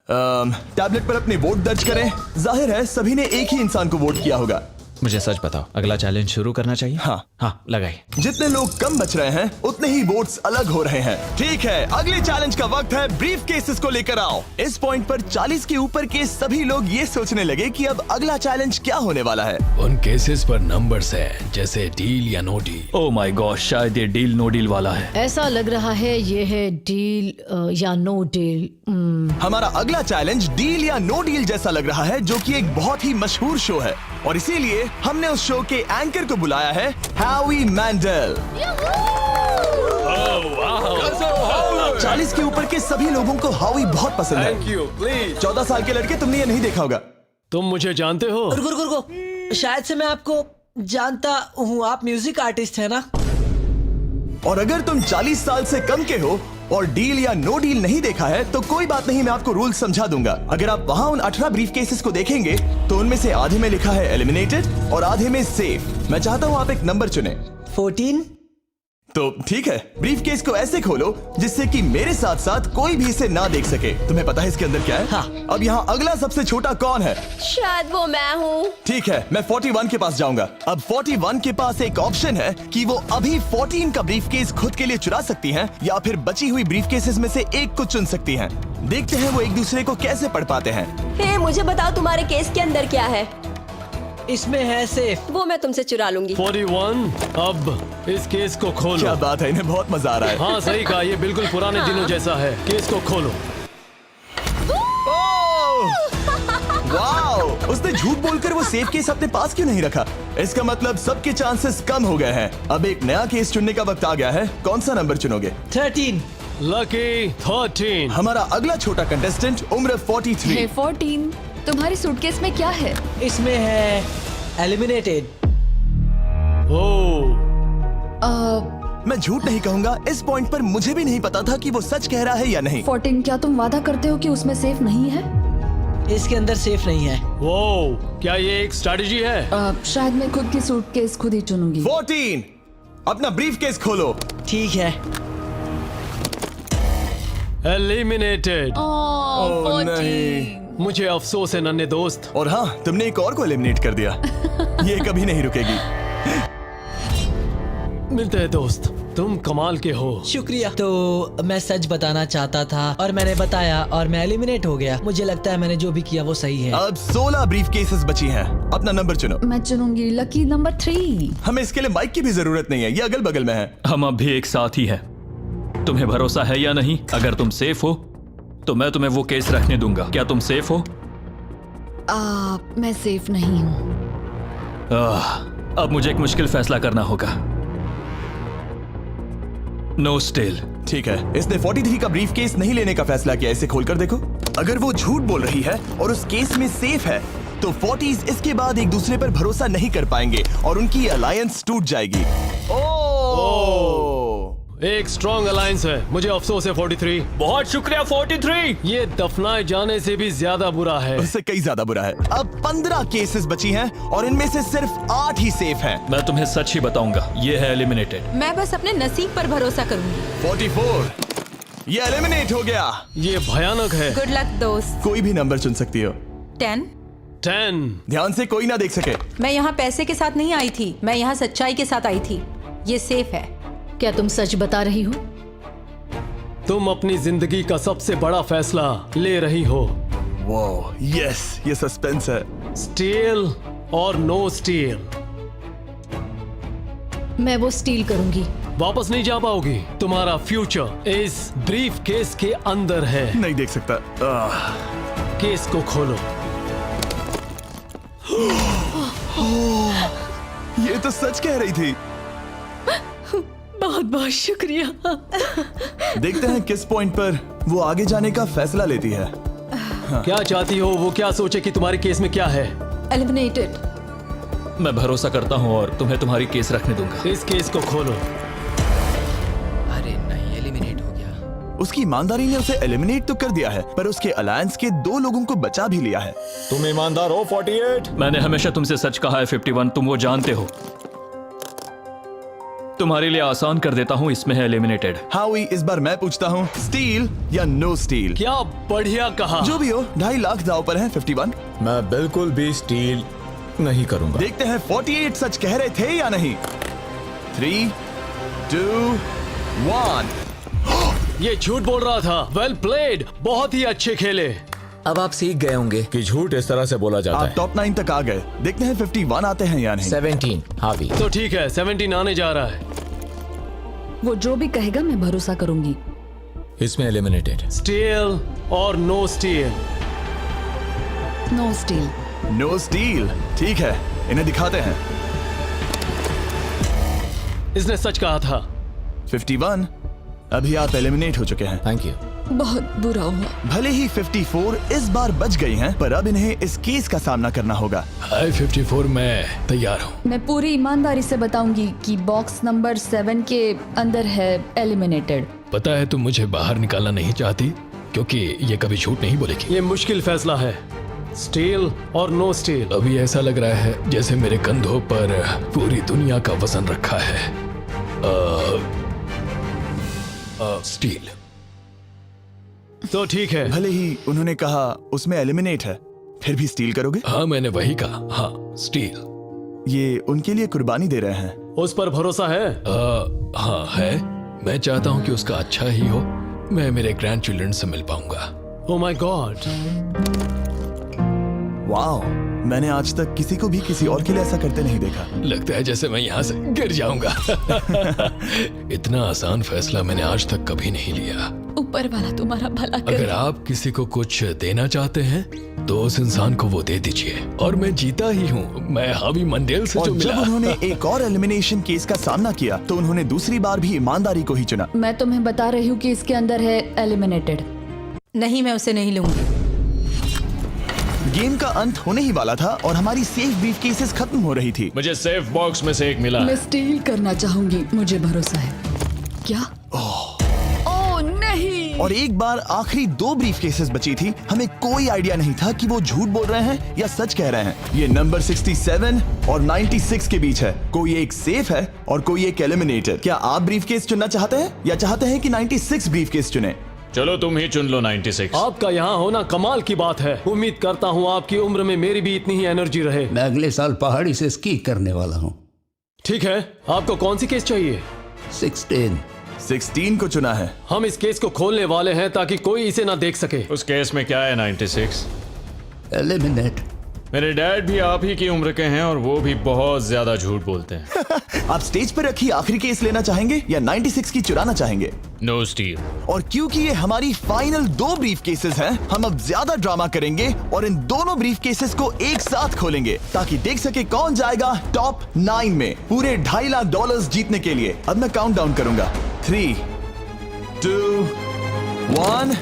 Speaker 1: टैबलेट पर अपने वोट दर्ज करें। जाहिर है सभी ने एक ही इंसान को वोट किया होगा।
Speaker 8: मुझे सच बताओ, अगला चैलेंज शुरू करना चाहिए? हाँ लगाइए।
Speaker 1: जितने लोग कम बच रहे हैं उतने ही वोट्स अलग हो रहे हैं। ठीक है, अगले चैलेंज का वक्त है। ब्रीफ केसेस को लेकर आओ। इस पॉइंट पर 40 के ऊपर के सभी लोग ये सोचने लगे कि अब अगला चैलेंज क्या होने वाला है।
Speaker 2: उन केसेस पर नंबर्स है, जैसे डील या no deal.
Speaker 4: Oh my god, शायद ये डील नो डील वाला है।
Speaker 7: ऐसा लग रहा है ये है डील या नो डील।
Speaker 1: हमारा अगला चैलेंज डील या नो डील जैसा लग रहा है, जो कि एक बहुत ही मशहूर शो है, और इसीलिए हमने उस शो के एंकर को बुलाया है, हैवी मैंडल। 40 के ऊपर के सभी लोगों को हावी बहुत पसंद है।
Speaker 10: Thank you, please.
Speaker 1: 14 साल के लड़के, तुमने ये नहीं देखा होगा।
Speaker 10: तुम मुझे जानते हो?
Speaker 3: रुको, शायद से मैं आपको जानता हूँ। आप म्यूजिक आर्टिस्ट है ना?
Speaker 1: और अगर तुम 40 साल से कम के हो और डील या नो डील नहीं देखा है तो कोई बात नहीं, मैं आपको रूल समझा दूंगा। अगर आप वहां उन 18 ब्रीफ केसेस को देखेंगे तो उनमें से आधे में लिखा है एलिमिनेटेड और आधे में सेफ। मैं चाहता हूं आप एक नंबर चुने।
Speaker 3: 14।
Speaker 1: तो ठीक है, ब्रीफ केस को ऐसे खोलो जिससे कि मेरे साथ साथ कोई भी इसे ना देख सके। तुम्हें पता है इसके अंदर क्या है?
Speaker 3: हाँ।
Speaker 1: अब यहाँ अगला सबसे छोटा कौन है?
Speaker 5: शायद वो मैं हूँ।
Speaker 1: ठीक है, मैं 41 के पास जाऊंगा। अब 41 के पास एक ऑप्शन है कि वो अभी 14 का ब्रीफ केस खुद के लिए चुरा सकती हैं, या फिर बची हुई ब्रीफ केसेस में से एक को चुन सकती हैं। देखते हैं वो एक दूसरे को कैसे पढ़ पाते हैं।
Speaker 5: हे, मुझे बताओ तुम्हारे केस के अंदर क्या है?
Speaker 3: इसमें है सेफ।
Speaker 5: वो मैं तुमसे चुरा लूंगी।
Speaker 10: 41, अब इस केस को खोलो।
Speaker 1: क्या बात है, इन्हें बहुत मजा आ रहा है।
Speaker 10: हाँ सही कहा, ये बिल्कुल पुराने दिनों जैसा है। केस को खोलो।
Speaker 1: वाओ! उसने झूठ बोलकर वो सेफ केस अपने पास क्यों नहीं रखा? इसका मतलब सबके चांसेस कम हो गए हैं। अब एक नया केस चुनने का वक्त आ गया है। कौन सा नंबर चुनोगे?
Speaker 3: 13।
Speaker 10: लकी 13।
Speaker 1: हमारा अगला छोटा कंटेस्टेंट उम्र 43।
Speaker 6: हे 14, तुम्हारी सूटकेस में क्या है?
Speaker 3: इसमें है एलिमिनेटेड।
Speaker 10: ओह,
Speaker 1: मैं झूठ नहीं कहूंगा, इस पॉइंट पर मुझे भी नहीं पता था कि वो सच कह रहा है या नहीं।
Speaker 6: 14, क्या तुम वादा करते हो कि उसमें सेफ नहीं है?
Speaker 3: इसके अंदर सेफ नहीं है।
Speaker 10: वो क्या ये एक स्ट्रैटेजी है?
Speaker 6: शायद मैं खुद की सूटकेस खुद ही चुनूंगी।
Speaker 1: 14, अपना ब्रीफ केस खोलो।
Speaker 3: ठीक है।
Speaker 10: एलिमिनेटेड।
Speaker 1: ओह नहीं,
Speaker 10: मुझे अफसोस है नन्हे दोस्त।
Speaker 1: और हाँ, तुमने एक और को एलिमिनेट कर दिया। ये कभी नहीं रुकेगी।
Speaker 10: मिलते हैं दोस्त, तुम कमाल के हो।
Speaker 3: शुक्रिया। तो मैं सच बताना चाहता था और मैंने बताया और मैं एलिमिनेट हो गया। मुझे लगता है मैंने जो भी किया वो सही है।
Speaker 1: अब 16 ब्रीफ केसेस बची हैं। अपना नंबर चुनो।
Speaker 6: मैं चुनूंगी लकी नंबर 3।
Speaker 1: हमें इसके लिए माइक की भी जरूरत नहीं है, ये अगल बगल में है।
Speaker 4: हम अब भी एक साथ ही हैं। तुम्हें भरोसा है या नहीं? अगर तुम सेफ हो तो मैं तुम्हें वो केस रखने दूंगा। क्या तुम सेफ हो?
Speaker 6: मैं सेफ नहीं हूँ।
Speaker 4: अब मुझे एक मुश्किल फैसला करना होगा। Know still.
Speaker 1: ठीक है, इसने 43 का ब्रीफ केस नहीं लेने का फैसला किया। इसे खोलकर देखो। अगर वो झूठ बोल रही है और उस केस में सेफ है तो 40s इसके बाद एक दूसरे पर भरोसा नहीं कर पाएंगे और उनकी अलायंस टूट जाएगी। ओह!
Speaker 10: एक स्ट्रॉन्ग अलायंस है। मुझे अफसोस है 43।
Speaker 4: बहुत शुक्रिया 43।
Speaker 10: ये दफनाए जाने से भी ज्यादा बुरा है।
Speaker 1: उससे कई ज्यादा बुरा है। अब 15 केसेस बची हैं और इनमें से सिर्फ 8 ही सेफ हैं।
Speaker 4: मैं तुम्हें सच ही बताऊंगा, ये है एलिमिनेटेड।
Speaker 7: मैं बस अपने नसीब पर भरोसा करूंगी।
Speaker 1: 44, ये एलिमिनेट हो गया।
Speaker 10: ये भयानक है।
Speaker 7: गुड लक दोस्त।
Speaker 1: कोई भी नंबर चुन सकती हो।
Speaker 7: 10।
Speaker 10: 10।
Speaker 1: ध्यान से कोई ना देख सके।
Speaker 7: मैं यहाँ पैसे के साथ नहीं आई थी, मैं यहाँ सच्चाई के साथ आई थी। ये सेफ है।
Speaker 6: क्या तुम सच बता रही हो?
Speaker 10: तुम अपनी जिंदगी का सबसे बड़ा फैसला ले रही हो।
Speaker 1: वो यस, ये सस्पेंस है।
Speaker 10: स्टील और नो स्टील।
Speaker 6: मैं वो स्टील करूंगी।
Speaker 10: वापस नहीं जा पाओगी। तुम्हारा फ्यूचर इस ब्रीफ केस के अंदर है।
Speaker 1: नहीं देख सकता।
Speaker 10: केस को खोलो।
Speaker 1: ये तो सच कह रही थी।
Speaker 6: बहुत बहुत शुक्रिया।
Speaker 1: देखते हैं किस पॉइंट पर वो आगे जाने का फैसला लेती है।
Speaker 10: क्या चाहती हो? वो क्या सोचे कि तुम्हारे केस में क्या है?
Speaker 6: एलिमिनेटेड।
Speaker 4: मैं भरोसा करता हूँ और तुम्हें तुम्हारी केस रखने दूंगा।
Speaker 10: इस केस को खोलो।
Speaker 9: अरे नहीं, एलिमिनेट हो गया।
Speaker 1: उसकी ईमानदारी ने उसे एलिमिनेट तो कर दिया है, पर उसके अलायंस के 2 लोगों को बचा भी लिया है।
Speaker 12: तुम ईमानदार हो 48।
Speaker 4: मैंने हमेशा तुमसे सच कहा है 51, तुम वो जानते हो। तुम्हारे लिए आसान कर देता हूँ, इसमें है एलिमिनेटेड।
Speaker 1: हावी, इस बार मैं पूछता हूँ, स्टील या नो स्टील?
Speaker 10: क्या बढ़िया कहा।
Speaker 1: जो भी हो, 2.5 लाख दांव पर है 51।
Speaker 12: मैं बिल्कुल भी स्टील नहीं करूंगा।
Speaker 1: देखते हैं 48 सच कह रहे थे या नहीं। 3, 2, 1।
Speaker 10: ये झूठ बोल रहा था। वेल प्लेड, बहुत ही अच्छे खेले।
Speaker 9: अब आप सीख गए होंगे
Speaker 12: कि झूठ इस तरह से बोला जाता
Speaker 1: आप
Speaker 12: है।
Speaker 1: टॉप 9 तक आ गए। देखते हैं 51 आते हैं या नहीं।
Speaker 9: 17 हावी।
Speaker 10: तो ठीक है, 17 आने जा रहा है।
Speaker 6: वो जो भी कहेगा मैं भरोसा करूंगी।
Speaker 12: इसमें एलिमिनेटेड।
Speaker 10: स्टील और no steal.
Speaker 6: No steal.
Speaker 1: No steal. ठीक है, इन्हें दिखाते हैं।
Speaker 10: इसने सच कहा था।
Speaker 1: 51, अभी आप एलिमिनेट हो चुके हैं।
Speaker 12: Thank you.
Speaker 6: बहुत बुरा हुआ।
Speaker 1: भले ही 54 इस बार बच गई हैं, पर अब इन्हें इस केस का सामना करना होगा।
Speaker 2: हाय 54, मैं तैयार हूँ।
Speaker 6: मैं पूरी ईमानदारी से बताऊंगी कि बॉक्स नंबर 7 के अंदर है एलिमिनेटेड।
Speaker 2: पता है तुम मुझे बाहर निकालना नहीं चाहती, क्योंकि ये कभी झूठ नहीं बोलेगी।
Speaker 10: ये मुश्किल फैसला है, स्टील और नो स्टील।
Speaker 2: अभी ऐसा लग रहा है जैसे मेरे कंधों पर पूरी दुनिया का वजन रखा है। स्टील।
Speaker 10: तो ठीक है।
Speaker 1: भले ही उन्होंने कहा उसमें एलिमिनेट है, फिर भी स्टील करोगे?
Speaker 2: हाँ, मैंने वही कहा। हाँ, स्टील।
Speaker 1: ये उनके लिए कुर्बानी दे रहे हैं।
Speaker 10: उस पर भरोसा है?
Speaker 2: हाँ है। मैं चाहता हूँ कि उसका अच्छा ही हो। मैं मेरे ग्रैंड चिल्ड्रन से मिल पाऊंगा।
Speaker 10: ओह माय गॉड।
Speaker 1: वाओ, मैंने आज तक किसी को भी किसी और के लिए ऐसा करते नहीं देखा।
Speaker 2: लगता है जैसे मैं यहाँ से गिर जाऊंगा। इतना आसान फैसला मैंने आज तक कभी नहीं लिया।
Speaker 6: ऊपर वाला तुम्हारा भला करे।
Speaker 2: अगर आप किसी को कुछ देना चाहते हैं तो उस इंसान को वो दे दीजिए। और मैं जीता ही हूँ। मैं हावी मंडेल से जो मिला।
Speaker 1: जब उन्होंने एक और एलिमिनेशन केस का सामना किया तो उन्होंने दूसरी बार भी ईमानदारी को ही चुना।
Speaker 6: मैं तुम्हें बता रही हूँ कि इसके अंदर है एलिमिनेटेड।
Speaker 7: नहीं, मैं उसे नहीं लूंगी।
Speaker 1: गेम का अंत होने ही वाला था और हमारी सेफ ब्रीफ केसेस खत्म हो रही थी।
Speaker 12: मुझे सेफ बॉक्स में से एक मिला।
Speaker 6: मैं स्टील करना चाहूंगी, मुझे भरोसा है। क्या? ओह नहीं।
Speaker 1: और एक बार आखिरी 2 ब्रीफ केसेस बची थी। हमें कोई आइडिया नहीं था कि वो झूठ बोल रहे हैं या सच कह रहे हैं। ये नंबर 67 और 96 के बीच है। कोई एक सेफ है और कोई एक एलिमिनेटेड। क्या आप ब्रीफ केस चुनना चाहते हैं या चाहते हैं कि 96 ब्रीफ केस चुने?
Speaker 12: चलो तुम ही चुन लो 96।
Speaker 10: आपका यहाँ होना कमाल की बात है। उम्मीद करता हूँ आपकी उम्र में मेरी भी इतनी ही एनर्जी रहे।
Speaker 11: मैं अगले साल पहाड़ी से स्की करने वाला हूँ।
Speaker 10: ठीक है, आपको कौन सी केस चाहिए?
Speaker 1: 16 को चुना है।
Speaker 10: हम इस केस को खोलने वाले हैं ताकि कोई इसे ना देख सके।
Speaker 12: उस केस में क्या है 96?
Speaker 11: एलिमिनेट।
Speaker 12: मेरे डैड भी आप ही की उम्र के हैं और वो भी बहुत ज्यादा झूठ बोलते हैं।
Speaker 1: आप स्टेज पर रखी आखिरी केस लेना चाहेंगे या 96 की चुराना चाहेंगे?
Speaker 12: No steal.
Speaker 1: और क्योंकि ये हमारी फाइनल 2 ब्रीफ केसेस हैं, हम अब ज्यादा ड्रामा करेंगे और इन दोनों ब्रीफ केसेस को एक साथ खोलेंगे ताकि देख सके कौन जाएगा टॉप 9 में पूरे $2.5 लाख जीतने के लिए। अब मैं काउंट डाउन करूंगा। 3, 2, 1।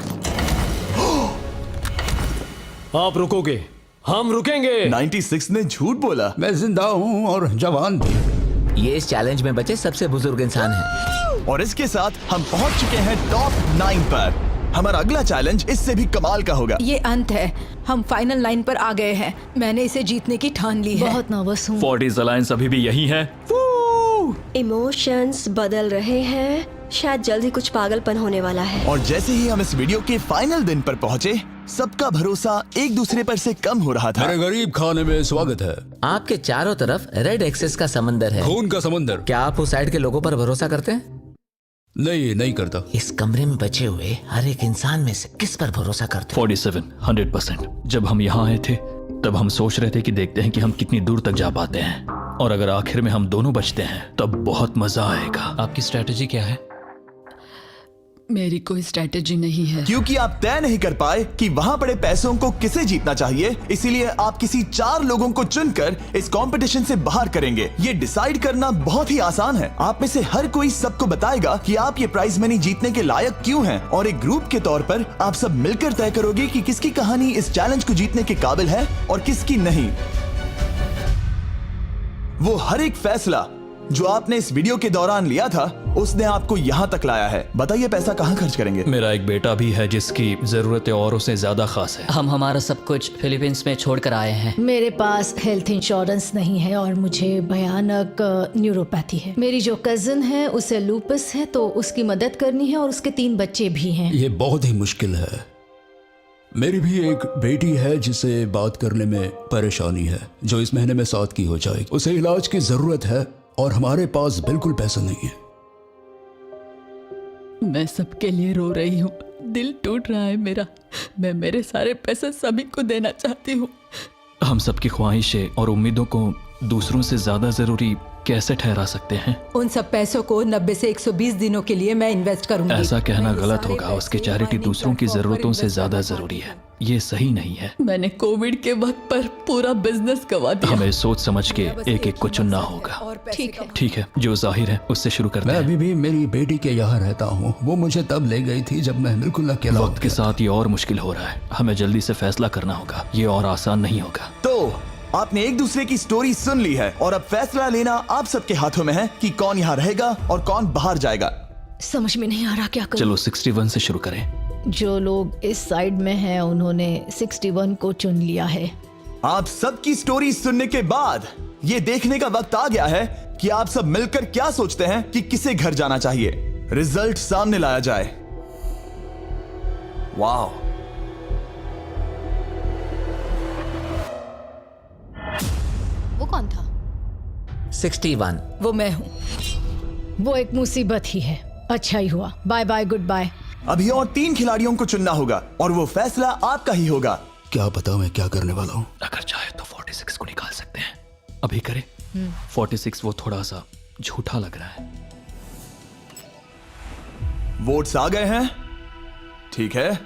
Speaker 10: आप रुकोगे, हम रुकेंगे।
Speaker 1: 96 ने झूठ बोला।
Speaker 11: मैं जिंदा हूँ और जवान भी।
Speaker 9: ये इस चैलेंज में बचे सबसे बुजुर्ग इंसान हैं।
Speaker 1: और इसके साथ हम पहुंच चुके हैं टॉप 9 पर। हमारा अगला चैलेंज इससे भी कमाल का होगा।
Speaker 13: ये अंत है, हम फाइनल लाइन पर आ गए हैं। मैंने इसे जीतने की ठान ली है।
Speaker 6: बहुत नर्वस हूँ।
Speaker 4: 40s अलायंस अभी भी यही है।
Speaker 5: इमोशंस बदल रहे हैं, शायद जल्द ही कुछ पागलपन होने वाला है।
Speaker 1: और जैसे ही हम इस वीडियो के फाइनल दिन पर पहुंचे, सबका भरोसा एक दूसरे पर से कम हो रहा था।
Speaker 11: मेरे गरीब खाने में स्वागत है।
Speaker 9: आपके चारों तरफ रेड एक्सेस का समंदर है,
Speaker 11: खून का समंदर।
Speaker 9: क्या आप उस साइड के लोगों पर भरोसा करते हैं?
Speaker 11: नहीं करता।
Speaker 9: इस कमरे में बचे हुए हर एक इंसान में से किस पर भरोसा करते?
Speaker 4: 47 100%। जब हम यहाँ आए थे तब हम सोच रहे थे कि देखते हैं कि हम कितनी दूर तक जा पाते हैं, और अगर आखिर में हम दोनों बचते हैं तब बहुत मजा आएगा।
Speaker 3: आपकी स्ट्रेटेजी क्या है?
Speaker 6: मेरी कोई स्ट्रेटेजी नहीं है।
Speaker 1: क्योंकि आप तय नहीं कर पाए कि वहां पड़े पैसों को किसे जीतना चाहिए, इसीलिए आप किसी 4 लोगों को चुनकर इस कंपटीशन से बाहर करेंगे। ये डिसाइड करना बहुत ही आसान है। आप में से हर कोई सबको बताएगा कि आप ये प्राइज मनी जीतने के लायक क्यों हैं, और एक ग्रुप के तौर पर आप सब मिलकर तय करोगे कि किसकी कहानी इस चैलेंज को जीतने के काबिल है और किसकी नहीं। वो हर एक फैसला जो आपने इस वीडियो के दौरान लिया था, उसने आपको यहाँ तक लाया है। बताइए पैसा कहाँ खर्च करेंगे?
Speaker 4: मेरा एक बेटा भी है जिसकी जरूरतें औरों से ज्यादा खास है।
Speaker 3: हम हमारा सब कुछ फिलीपींस में छोड़कर आए हैं।
Speaker 14: मेरे पास हेल्थ इंश्योरेंस नहीं है और मुझे भयानक न्यूरोपैथी है। मेरी जो कजिन है उसे लूपस है, तो उसकी मदद करनी है, और उसके 3 बच्चे भी हैं।
Speaker 11: ये बहुत ही मुश्किल है। मेरी भी एक बेटी है जिसे बात करने में परेशानी है, जो इस महीने में 7 की हो जाएगी। उसे इलाज की जरूरत है और हमारे पास बिल्कुल पैसा नहीं है।
Speaker 6: मैं सबके लिए रो रही हूँ, दिल टूट रहा है मेरा। मैं मेरे सारे पैसे सभी को देना चाहती हूँ।
Speaker 4: हम सबकी ख्वाहिशें और उम्मीदों को दूसरों से ज्यादा जरूरी कैसे ठहरा सकते हैं?
Speaker 13: उन सब पैसों को 90 से 120 दिनों के लिए मैं इन्वेस्ट करूंगी।
Speaker 4: ऐसा कहना गलत होगा। उसकी चैरिटी दूसरों की जरूरतों से ज्यादा जरूरी है। ये सही नहीं है।
Speaker 6: मैंने कोविड के वक्त पर पूरा बिजनेस गवा दिया।
Speaker 4: हमें सोच समझ के एक एक को चुनना होगा। ठीक है, जो जाहिर है उससे शुरू करते हैं।
Speaker 11: मैं अभी भी मेरी बेटी के यहाँ रहता हूँ। वो मुझे तब ले गई थी जब मैं बिल्कुल अकेला।
Speaker 4: वक्त के साथ ये और मुश्किल हो रहा है। हमें जल्दी से फैसला करना होगा। ये और आसान नहीं होगा।
Speaker 1: तो आपने एक दूसरे की स्टोरी सुन ली है और अब फैसला लेना आप सबके हाथों में है कि कौन यहाँ रहेगा और कौन बाहर जाएगा।
Speaker 14: समझ में नहीं आ रहा क्या करूं।
Speaker 4: चलो 61 से शुरू करें।
Speaker 14: जो लोग इस साइड में हैं उन्होंने 61 को चुन लिया है।
Speaker 1: आप सबकी स्टोरी सुनने के बाद ये देखने का वक्त आ गया है कि आप सब मिलकर क्या सोचते हैं कि किसे घर जाना चाहिए। रिजल्ट सामने लाया जाए। वाह,
Speaker 7: वो कौन था?
Speaker 9: 61।
Speaker 13: वो मैं हूँ।
Speaker 14: वो एक मुसीबत ही है। अच्छा ही हुआ। Bye bye, goodbye.
Speaker 1: अभी और 3 खिलाड़ियों को चुनना होगा और वो फैसला आपका ही होगा।
Speaker 11: क्या पता मैं क्या करने वाला हूँ।
Speaker 4: अगर चाहे तो 46 को निकाल सकते हैं। अभी करें। 46 वो थोड़ा सा झूठा लग रहा है।
Speaker 1: वोट्स आ गए हैं। ठीक है।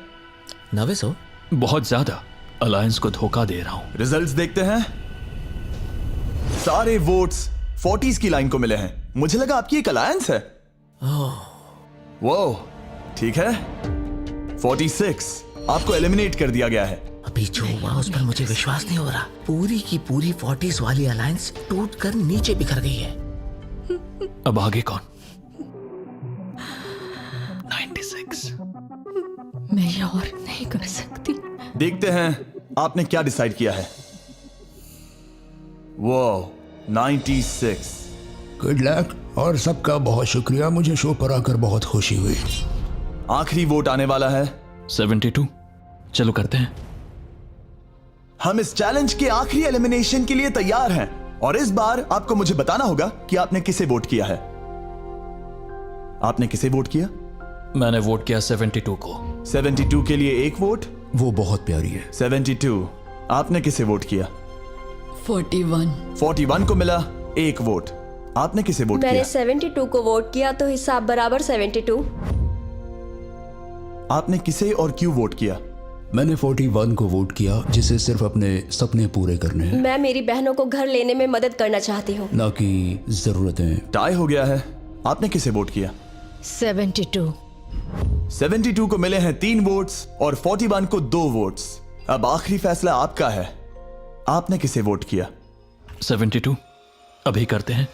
Speaker 9: नर्वस हो?
Speaker 4: बहुत ज्यादा। अलायंस को धोखा दे रहा हूं।
Speaker 1: रिजल्ट्स देखते हैं। सारे वोट्स 40s की लाइन को मिले हैं। मुझे लगा आपकी एक अलायंस है। वो ठीक है। 46 आपको एलिमिनेट कर दिया गया है।
Speaker 9: अभी जो हुआ उस पर मुझे विश्वास नहीं हो रहा। पूरी की पूरी 40s वाली अलायंस टूटकर नीचे बिखर गई है।
Speaker 4: अब आगे कौन? 96।
Speaker 14: मैं ये और नहीं कर सकती।
Speaker 1: देखते हैं आपने क्या डिसाइड किया है। वो 96।
Speaker 11: गुड लक और सबका बहुत शुक्रिया। मुझे शो पर आकर बहुत खुशी हुई।
Speaker 1: आखिरी वोट आने वाला है।
Speaker 4: 72। चलो करते हैं।
Speaker 1: हम इस चैलेंज के आखिरी एलिमिनेशन के लिए तैयार हैं और इस बार आपको मुझे बताना होगा कि आपने किसे वोट किया है। आपने किसे वोट किया?
Speaker 4: मैंने वोट किया 72 को।
Speaker 1: 72 के लिए 1 वोट।
Speaker 11: वो बहुत प्यारी है।
Speaker 1: 72। आपने किसे वोट किया?
Speaker 6: 41।
Speaker 1: 41 को मिला 1 वोट। आपने किसे वोट किया?
Speaker 5: मैंने 72 को वोट किया, तो हिसाब बराबर 72।
Speaker 1: आपने किसे और क्यों वोट किया?
Speaker 11: मैंने 41 को वोट किया, जिसे सिर्फ अपने सपने पूरे करने हैं।
Speaker 5: मैं मेरी बहनों को घर लेने में मदद करना चाहती हूँ,
Speaker 11: ना कि जरूरतें।
Speaker 1: टाई हो गया है। आपने किसे वोट किया?
Speaker 14: 72।
Speaker 1: 72 को मिले हैं 3 वोट्स और 41 को 2 वोट्स। अब आखिरी फैसला आपका है। आपने किसे वोट किया?
Speaker 4: 72। अभी करते हैं।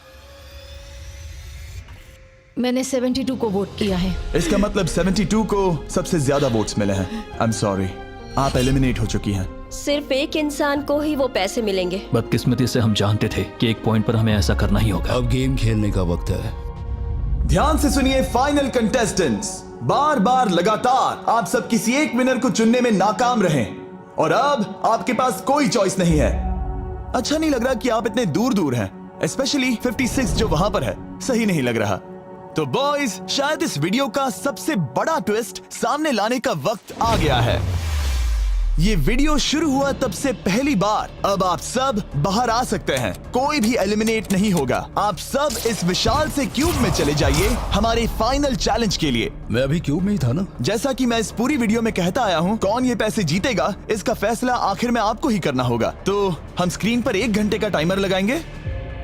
Speaker 14: मैंने 72 को वोट किया है।
Speaker 1: इसका मतलब 72 को सबसे ज्यादा वोट्स मिले हैं। आई एम सॉरी, आप एलिमिनेट हो चुकी हैं।
Speaker 5: सिर्फ एक इंसान को ही वो पैसे मिलेंगे।
Speaker 4: बदकिस्मती से हम जानते थे कि एक पॉइंट पर हमें ऐसा करना ही होगा।
Speaker 11: अब गेम खेलने का वक्त है।
Speaker 1: ध्यान से सुनिए फाइनल कंटेस्टेंट्स, बार बार लगातार आप सब किसी एक विनर को चुनने में नाकाम रहे और अब आपके पास कोई चॉइस नहीं है। अच्छा नहीं लग रहा कि आप इतने दूर दूर हैं, स्पेशली 56 जो वहां पर है, सही नहीं लग रहा। तो बॉयज, शायद इस वीडियो का सबसे बड़ा ट्विस्ट सामने लाने का वक्त आ गया है। ये वीडियो शुरू हुआ तब से पहली बार अब आप सब बाहर आ सकते हैं, कोई भी एलिमिनेट नहीं होगा। आप सब इस विशाल से क्यूब में चले जाइए हमारे फाइनल चैलेंज के लिए।
Speaker 11: मैं अभी क्यूब में ही था ना।
Speaker 1: जैसा कि मैं इस पूरी वीडियो में कहता आया हूँ, कौन ये पैसे जीतेगा इसका फैसला आखिर में आपको ही करना होगा। तो हम स्क्रीन पर 1 घंटे का टाइमर लगाएंगे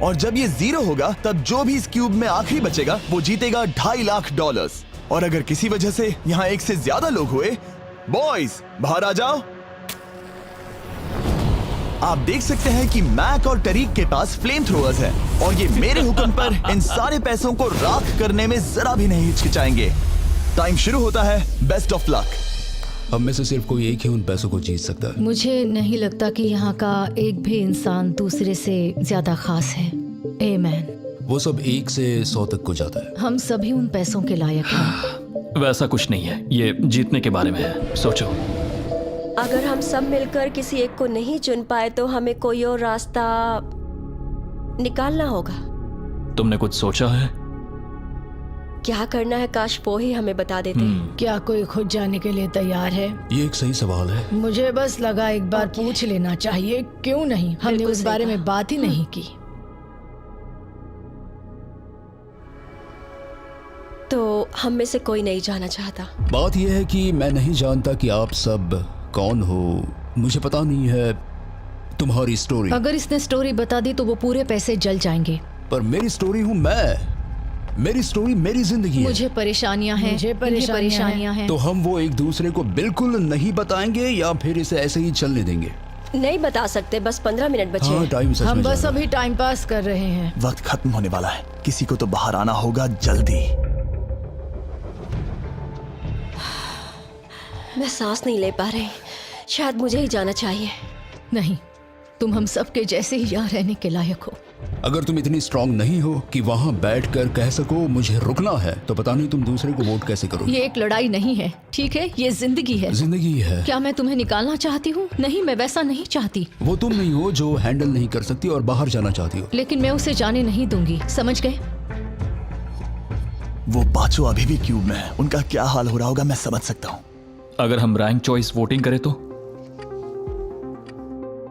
Speaker 1: और जब ये 0 होगा तब जो भी इस क्यूब में आखिरी बचेगा वो जीतेगा $2.5 लाख। और अगर किसी वजह से यहाँ एक से ज्यादा लोग हुए, बॉयज बाहर आ जाओ। आप देख सकते हैं कि मैक और टरीक के पास फ्लेम थ्रोअर्स हैं और ये मेरे हुक्म पर इन सारे पैसों को राख करने में जरा भी नहीं हिचकिचाएंगे। टाइम शुरू होता है, बेस्ट ऑफ लक।
Speaker 11: हम में से सिर्फ कोई एक ही उन पैसों को जीत सकता है।
Speaker 14: मुझे नहीं लगता कि यहाँ का एक भी इंसान दूसरे से ज्यादा खास है। आमीन।
Speaker 11: वो सब 1 से 100 तक को जाता है।
Speaker 14: हम सभी उन पैसों के लायक हैं।
Speaker 4: वैसा कुछ नहीं है, ये जीतने के बारे में है। सोचो,
Speaker 5: अगर हम सब मिलकर किसी एक को नहीं चुन पाए तो हमें कोई और रास्ता निकालना होगा।
Speaker 4: तुमने कुछ सोचा है?
Speaker 5: क्या करना है, काश वो ही हमें बता देते।
Speaker 14: क्या कोई खुद जाने के लिए तैयार है?
Speaker 11: ये एक सही सवाल है।
Speaker 14: मुझे बस लगा एक बार पूछ लेना चाहिए, क्यों नहीं? हमने उस बारे में बात ही नहीं की।
Speaker 5: तो हम में से कोई नहीं जाना चाहता।
Speaker 11: बात यह है कि मैं नहीं जानता कि आप सब कौन हो, मुझे पता नहीं है तुम्हारी स्टोरी।
Speaker 14: अगर इसने स्टोरी बता दी तो वो पूरे पैसे जल जाएंगे।
Speaker 11: पर मेरी स्टोरी हूँ मैं, मेरी स्टोरी मेरी जिंदगी है।
Speaker 14: मुझे परेशानियां हैं, मुझे परेशानियां हैं।
Speaker 11: तो हम वो एक दूसरे को बिल्कुल नहीं बताएंगे या फिर इसे ऐसे ही चलने देंगे?
Speaker 5: नहीं बता सकते, बस 15 मिनट बचे।
Speaker 11: हाँ, टाइम सच में
Speaker 14: हम बस
Speaker 11: जा रहा
Speaker 14: अभी टाइम पास कर रहे हैं।
Speaker 1: वक्त खत्म होने वाला है, किसी को तो बाहर आना होगा जल्दी।
Speaker 5: मैं सांस नहीं ले पा रही, शायद मुझे ही जाना चाहिए।
Speaker 14: नहीं, तुम हम सब के जैसे ही यहाँ रहने के लायक हो।
Speaker 11: अगर तुम इतनी स्ट्रांग नहीं हो कि वहाँ बैठकर कह सको मुझे रुकना है, तो पता नहीं तुम दूसरे को वोट कैसे करोगे।
Speaker 14: ये एक लड़ाई नहीं है, ठीक है? ये जिंदगी है।
Speaker 11: जिंदगी है।
Speaker 14: क्या मैं तुम्हें निकालना चाहती हूँ? नहीं, मैं वैसा नहीं चाहती।
Speaker 11: वो तुम नहीं हो जो हैंडल नहीं कर सकती और बाहर जाना चाहती हो।
Speaker 14: लेकिन मैं उसे जाने नहीं दूंगी, समझ गए?
Speaker 1: वो पांचों अभी भी क्यूब में है, उनका क्या हाल हो रहा होगा मैं समझ सकता हूँ।
Speaker 4: अगर हम रैंक चॉइस वोटिंग करें तो?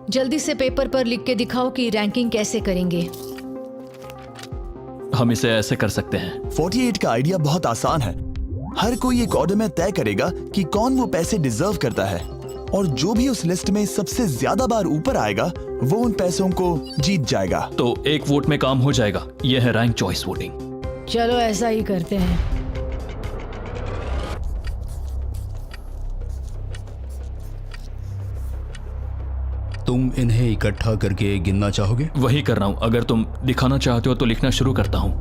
Speaker 14: जल्दी से पेपर पर लिख के दिखाओ कि रैंकिंग कैसे करेंगे।
Speaker 4: हम इसे ऐसे कर सकते हैं।
Speaker 1: 48 का आइडिया बहुत आसान है। हर कोई एक ऑर्डर में तय करेगा कि कौन वो पैसे डिजर्व करता है और जो भी उस लिस्ट में सबसे ज्यादा बार ऊपर आएगा वो उन पैसों को जीत जाएगा।
Speaker 4: तो एक वोट में काम हो जाएगा। यह है रैंक चॉइस वोटिंग।
Speaker 14: चलो ऐसा ही करते हैं।
Speaker 11: तुम इन्हें इकट्ठा करके गिनना चाहोगे?
Speaker 4: वही कर रहा हूं। अगर तुम दिखाना चाहते हो तो लिखना शुरू करता हूं।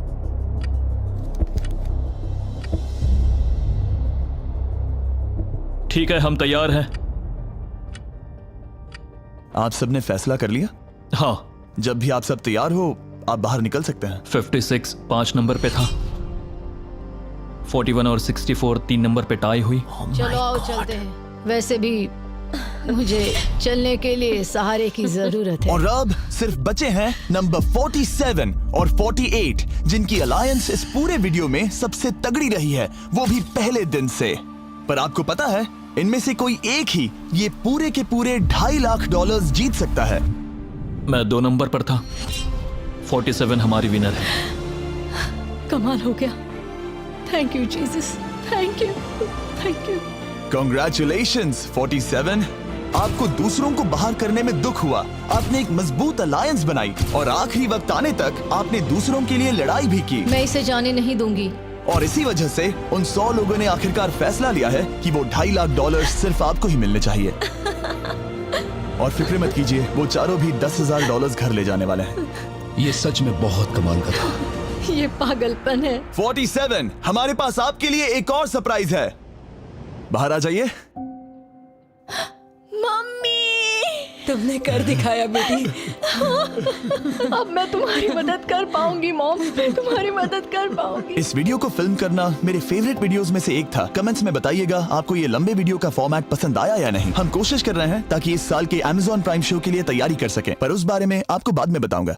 Speaker 4: ठीक है, हम तैयार हैं।
Speaker 1: आप सबने फैसला कर लिया?
Speaker 4: हाँ।
Speaker 1: जब भी आप सब तैयार हो आप बाहर निकल सकते हैं।
Speaker 4: 56 5 नंबर पे था, 41 और 64 3 नंबर पे टाई हुई।
Speaker 14: चलो आओ चलते हैं। वैसे भी मुझे चलने के लिए सहारे की जरूरत है।
Speaker 1: और अब सिर्फ बचे हैं नंबर 47 और 48 जिनकी अलायंस इस पूरे वीडियो में सबसे तगड़ी रही है, वो भी पहले दिन से। पर आपको पता है इनमें से कोई एक ही ये पूरे के पूरे $2.5 लाख जीत सकता है।
Speaker 4: मैं 2 नंबर पर था। 47 हमारी विनर है।
Speaker 14: कमाल हो गया। Thank you Jesus, thank you, thank you.
Speaker 1: Congratulations 47। आपको दूसरों को बाहर करने में दुख हुआ, आपने एक मजबूत अलायंस बनाई और आखिरी वक्त आने तक आपने दूसरों के लिए लड़ाई भी की।
Speaker 14: मैं इसे जाने नहीं दूंगी।
Speaker 1: और इसी वजह से उन 100 लोगों ने आखिरकार फैसला लिया है कि वो $2.5 लाख सिर्फ आपको ही मिलने चाहिए। और फिक्र मत कीजिए, वो चारों भी $10,000 घर ले जाने वाले हैं।
Speaker 11: ये सच में बहुत कमाल का था।
Speaker 14: ये पागलपन है।
Speaker 1: 47, हमारे पास आपके लिए एक और सरप्राइज है। बाहर आ जाइए।
Speaker 14: मम्मी, तुमने कर दिखाया बेटी। अब मैं तुम्हारी मदद कर पाऊंगी मॉम, मैं तुम्हारी मदद कर पाऊंगी।
Speaker 1: इस वीडियो को फिल्म करना मेरे फेवरेट वीडियोस में से एक था। कमेंट्स में बताइएगा आपको ये लंबे वीडियो का फॉर्मेट पसंद आया या नहीं। हम कोशिश कर रहे हैं ताकि इस साल के Amazon प्राइम शो के लिए तैयारी कर सकें, पर उस बारे में आपको बाद में बताऊंगा।